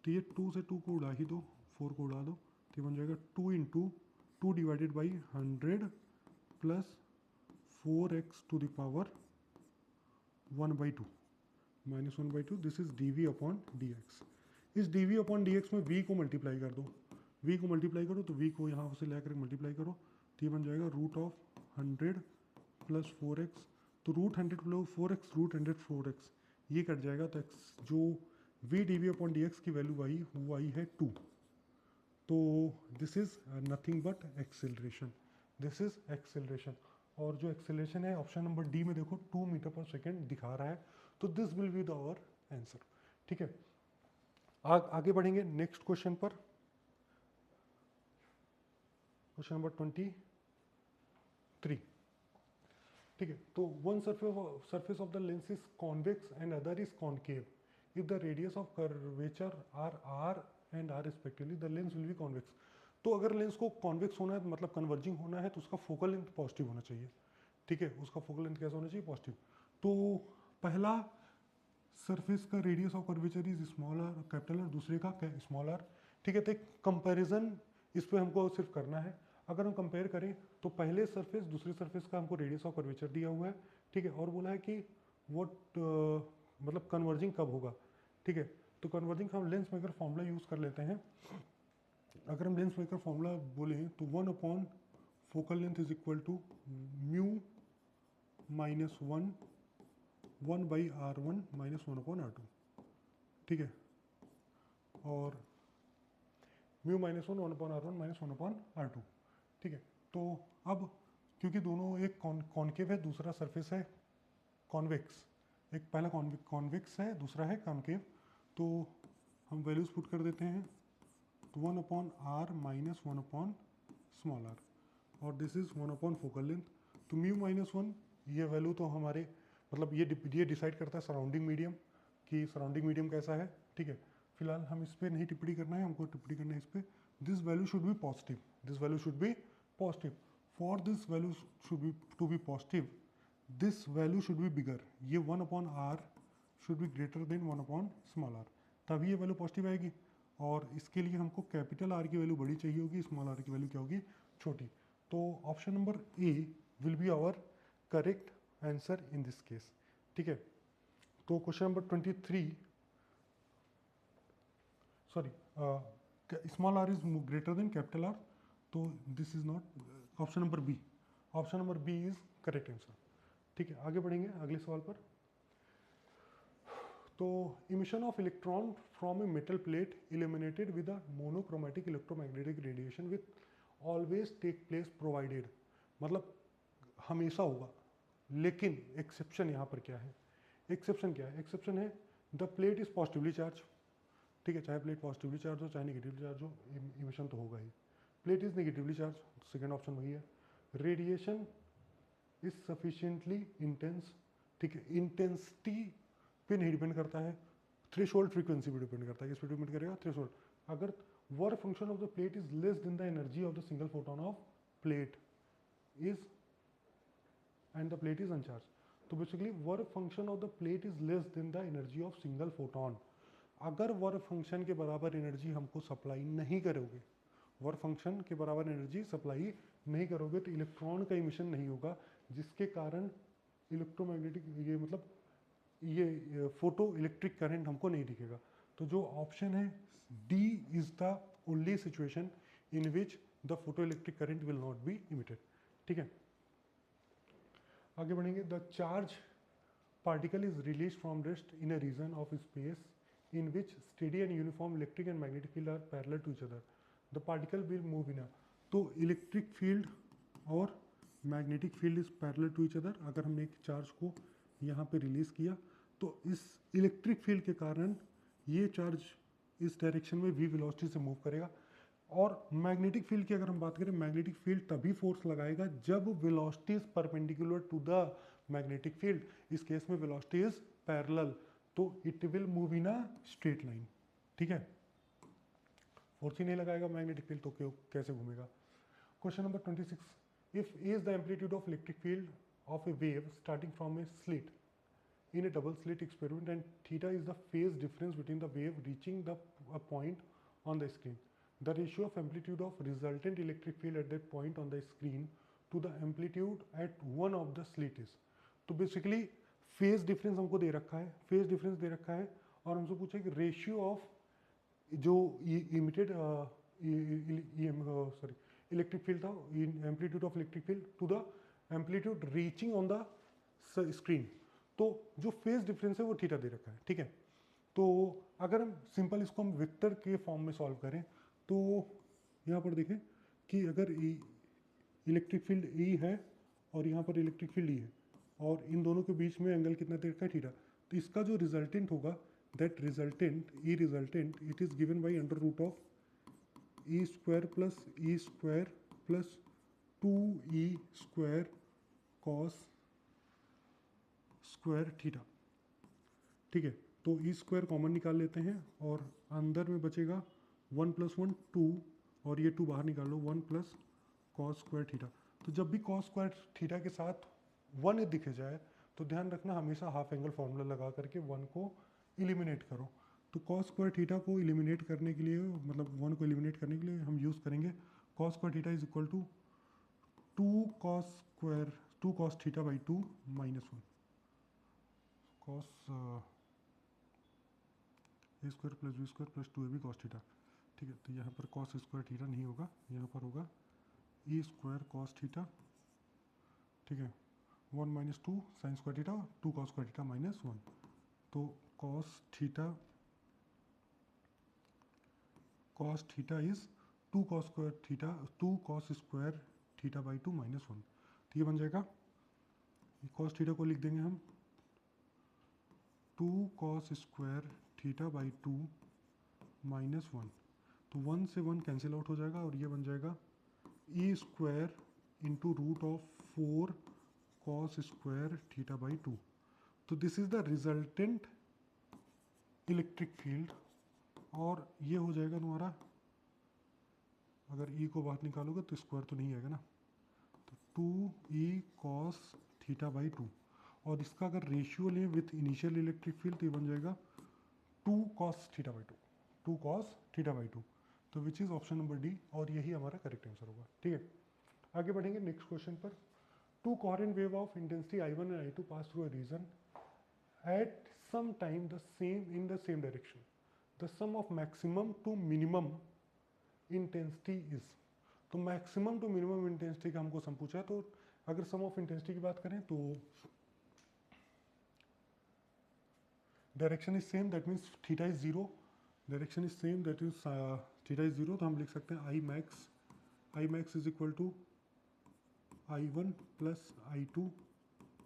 तो ये 2 से 2 को उड़ा ही दो, 4 को उड़ा दो, तो ये बन जाएगा 2 into 2 divided by 100 plus 4x to the power 1/2 minus 1/2, this is dv upon dx। इस dv अपॉन dx में v को मल्टीप्लाई कर दो, v को मल्टीप्लाई करो, तो v को यहाँ से लेकर मल्टीप्लाई करो, तो ये बन जाएगा √100 प्लस 4x तो रूट 100 4 एक्स रूट 100 4 एक्स ये कट जाएगा, तो एक्स जो v d v upon d x की वैल्यू आई वो आई है 2। तो this is nothing but acceleration, this is acceleration. और जो एक्सेलरेशन है ऑप्शन नंबर डी में देखो 2 मीटर पर सेकेंड दिखा रहा है, तो this will be the our answer. ठीक है, आगे बढ़ेंगे नेक्स्ट क्वेश्चन पर। Question number 23। ठीक है, तो one surface of the lens is convex and other is concave. If the radius of curvature are r and r respectively, the lens will be convex. तो अगर लेंस को convex होना है मतलब कन्वर्जिंग होना है तो उसका फोकल लेंथ पॉजिटिव होना चाहिए। ठीक है, उसका फोकल लेंथ कैसा होना चाहिए? पॉजिटिव। तो पहला सरफेस का radius of curvature is small are capital R, दूसरे का स्मॉल आर। ठीक है, तो एक कंपैरिजन इस पे हमको सिर्फ करना है। अगर हम कंपेयर करें तो पहले सरफेस दूसरे सरफेस का हमको रेडियस ऑफ कर्वेचर दिया हुआ है। ठीक है, और बोला है कि व्हाट मतलब कन्वर्जिंग कब होगा। ठीक है, तो कन्वर्जिंग हम लेंस मेकर फॉर्मूला यूज कर लेते हैं। अगर हम लेंस मेकर फॉर्मूला बोले तो 1 upon focal length is equal to mu minus 1 by R1 minus 1 upon R2। ठीक है, और mu minus 1 upon R1 minus 1 upon R2। ठीक है, तो अब क्योंकि दोनों एक कॉन्केव है दूसरा सरफेस है कॉन्वेक्स, एक पहला कॉन्वेक्स है दूसरा है कॉन्केव, तो हम वैल्यूज पुट कर देते हैं। तो 1 upon R minus 1 upon small r, और this is 1 upon focal length. तो म्यू माइनस 1 ये वैल्यू तो हमारे मतलब ये डिसाइड करता है सराउंडिंग मीडियम कि सराउंडिंग मीडियम कैसा है। ठीक है, फिलहाल हम इस पर नहीं टिप्पणी करना है, हमको टिप्पणी करना है इस पर। This value should be positive, this value should be positive. For this value should be to be positive, this value should be bigger. ये 1 upon R should be greater than 1 upon small R, तभी ये value positive आएगी। और इसके लिए हमको capital R की value बड़ी चाहिए होगी, स्मॉल आर की वैल्यू क्या होगी? छोटी। तो option number A will be our correct answer in this case. ठीक है, तो question number 23, sorry small R is greater than capital R, तो this is not option number B, option number B is correct answer. ठीक है, आगे बढ़ेंगे अगले सवाल पर। तो emission of electron from a metal plate illuminated with a monochromatic electromagnetic radiation with always take place provided, मतलब हमेशा होगा, लेकिन एक्सेप्शन यहाँ पर क्या है? एक्सेप्शन क्या है? एक्सेप्शन है the plate is positively charge. ठीक है, चाहे प्लेट पॉजिटिवली चार्ज हो चाहे नेगेटिवली चार्ज हो, इमिशन तो होगा ही। Plate is negatively charge, second option वही है। Radiation is sufficiently intense. ठीक है, इंटेंसिटी पे नहीं डिपेंड करता है, थ्रेशोल्ड फ्रीक्वेंसी पे डिपेंड करता है। किस पे डिपेंड करेगा? थ्रेशोल्ड। अगर work function of the plate is less than the energy of the single photon of plate is and the plate is uncharge, तो basically work function of the plate is less than the energy of single photon. अगर work function के बराबर energy हमको supply नहीं करोगे, work function के बराबर energy supply नहीं करोगे, तो इलेक्ट्रॉन का इमिशन नहीं होगा, जिसके कारण इलेक्ट्रोमैग्नेटिक ये मतलब ये फोटो इलेक्ट्रिक करंट हमको नहीं दिखेगा। तो जो ऑप्शन है D is the only situation in which the photo electric current will not be emitted. ठीक है, आगे बढ़ेंगे। The charge particle is release from rest in a region of space in which steady and uniform electric and magnetic field are parallel to each other. The particle will move in a, तो electric field और magnetic field is parallel to each other. अगर हमने एक charge को यहाँ पे release किया तो इस इलेक्ट्रिक फील्ड के कारण ये चार्ज इस डायरेक्शन में v वेलोसिटी से मूव करेगा। और मैग्नेटिक फील्ड की अगर हम बात करें, मैग्नेटिक फील्ड तभी फोर्स लगाएगा जब velocity is perpendicular to the magnetic field. इस केस में वेलोसिटी इज पैरेलल, तो it will move in a straight line. ठीक है, फोर्स ही नहीं लगाएगा मैग्नेटिक फील्ड तो कैसे घूमेगा? Question number 26, if A is the amplitude of electric field of A wave starting from A slit in a double slit experiment and theta is the phase difference between the wave reaching a point on the screen, the ratio of amplitude of resultant electric field at that point on the screen to the amplitude at one of the slit is। तो basically phase difference हमको दे रखा है, phase difference दे रखा है, और हमसे पूछा है कि रेशियो ऑफ जो इमिटेड सॉरी इलेक्ट्रिक फील्ड था, amplitude of electric field to the amplitude reaching on the screen, तो जो फेज डिफरेंस है वो थीटा दे रखा है, ठीक है। तो अगर हम सिंपल इसको हम वेक्टर के फॉर्म में सॉल्व करें तो यहाँ पर देखें कि अगर इलेक्ट्रिक फील्ड ई है और यहाँ पर इलेक्ट्रिक फील्ड ई है और इन दोनों के बीच में एंगल कितना दे रखा है, थीटा, तो इसका जो रिजल्टेंट होगा, that resultant E resultant it is given by under root of E square plus 2e square cos square theta, ठीक है। तो ई स्क्वायर कॉमन निकाल लेते हैं और अंदर में बचेगा 1 + 1 2 और ये 2 बाहर निकाल लो, 1 प्लस कॉस स्क्वायर थीटा। तो जब भी कॉस स्क्वायर थीटा के साथ 1 दिखे जाए तो ध्यान रखना हमेशा हाफ एंगल फॉर्मूला लगा करके 1 को इलिमिनेट करो। तो कॉस स्क्वायर थीटा को इलिमिनेट करने के लिए, मतलब 1 को इलिमिनेट करने के लिए हम यूज़ करेंगे cos square theta is equal to 2 cos theta by 2 -1 cos a square plus b square plus 2ab cos theta, ठीक है। तो यहाँ पर कॉस स्क्वायर थीटा नहीं होगा, यहाँ पर होगा ई स्क्वायर कॉस थीटा, ठीक है। 1 - 2 sine square theta, 2 cos square theta -1, तो cos theta is 2 cos square theta by 2 -1, तो ये बन जाएगा, कॉस थीटा को लिख देंगे हम 2 cos स्क्वायर थीटा बाई 2 -1, तो 1 से 1 कैंसिल आउट हो जाएगा और ये बन जाएगा E square into root of 4 cos square theta by 2। तो this is the resultant electric field और ये हो जाएगा तुम्हारा, अगर ई को बाहर निकालोगे तो स्क्वायर तो नहीं आएगा ना, तो 2e cos थीटा बाई 2 और इसका अगर रेशियो लें विथ इनिशियल इलेक्ट्रिक फील्ड तो ये बन जाएगा 2 cos थीटा बाई 2, तो विच इज़ ऑप्शन नंबर डी और यही हमारा करेक्ट आंसर होगा, ठीक है। आगे बढ़ेंगे नेक्स्ट क्वेश्चन पर। 2 coherent wave of intensity I1 and I2 pass through a region at some time in the same direction. The sum of maximum to minimum intensity is, तो मैक्सिमम टू मिनिमम इंटेंसिटी का हमको सम पूछा है। तो अगर सम of intensity की बात करें तो direction is same, that means theta is 0, direction is same that means theta is 0, तो हम लिख सकते हैं I max is equal to I1 plus I2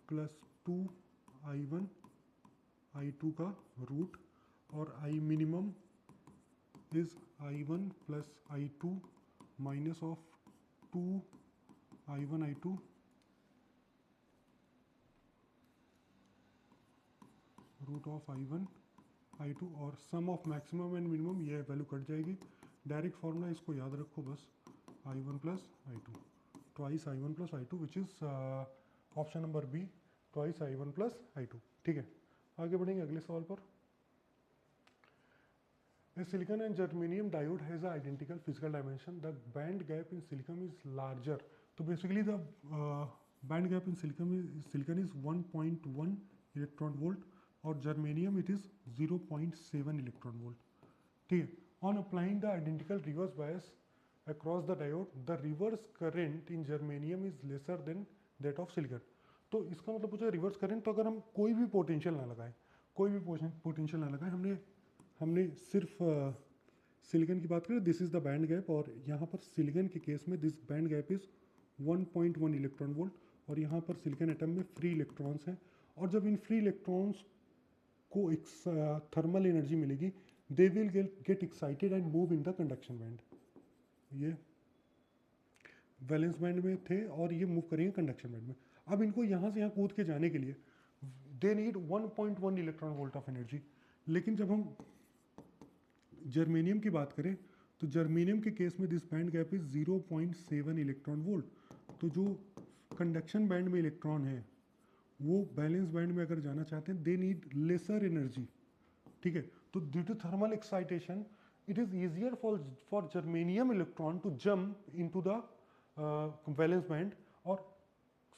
plus 2I1 I2 का रूट और I minimum is I1 plus I2 minus of 2I1 I2 root of I1 I2 और sum of maximum and minimum, ये value cut जाएगी। Direct formula इसको याद रखो बस, I1 plus I2 twice I1 plus I2 which is option number B, twice I1 plus I2, ठीक है। आगे बढ़ेंगे अगले सवाल पर। A silicon and germanium diode has an identical physical dimension. The band gap in silicon is larger. So basically the band gap in silicon is 1.1 electron volt और germanium it is 0.7 electron volt, ठीक है। On applying the identical reverse bias across the diode, the reverse current in germanium is lesser than that of silicon. तो इसका मतलब पूछा reverse current, तो अगर हम कोई भी पोटेंशियल ना लगाएं, हमने सिर्फ सिलिकॉन की बात करें, this is the band gap और यहाँ पर सिलिकॉन के केस में this band gap is 1.1 electron volt और यहाँ पर सिलिकॉन एटम में फ्री इलेक्ट्रॉन्स हैं और जब इन फ्री इलेक्ट्रॉन्स को एक थर्मल एनर्जी मिलेगी, they will get excited and move in the conduction band. ये वैलेंस बैंड में थे और ये मूव करेंगे कंडक्शन बैंड में। अब इनको यहाँ से यहाँ कूद के जाने के लिए they need 1.1 electron volt of energy, लेकिन जब हम जर्मेनियम की बात करें तो जर्मेनियम के केस में this band gap is 0.7 electron volt. तो जो कंडक्शन बैंड में इलेक्ट्रॉन है वो बैलेंस बैंड में अगर जाना चाहते हैं दे नीड लेसर एनर्जी, ठीक है। तो due to thermal excitation it is easier for germanium electron to jump into the valence band और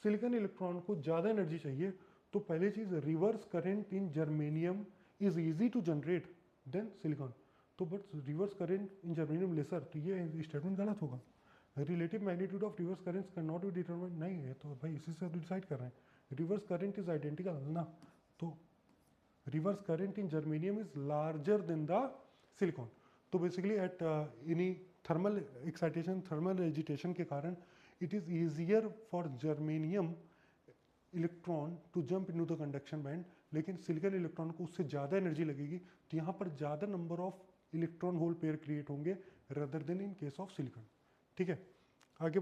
सिलिकॉन इलेक्ट्रॉन को ज़्यादा एनर्जी चाहिए। तो पहली चीज़, reverse current in germanium is easy to generate than silicon, तो but reverse current in germanium lesser, तो ये स्टेटमेंट गलत होगा। Relative magnitude of reverse currents can not be determined, नहीं है तो भाई इसी से डिसाइड कर रहे हैं। रिवर्स करंट इज आइडेंटिकल ना, तो reverse current in germanium is larger than the silicon. तो basically at any thermal excitation, thermal agitation के कारण it is easier for germanium electron to jump into the conduction band, लेकिन silicon electron को उससे ज़्यादा energy लगेगी, तो यहाँ पर ज़्यादा number of electron hole pair create होंगे rather than in case of silicon. ठीक है,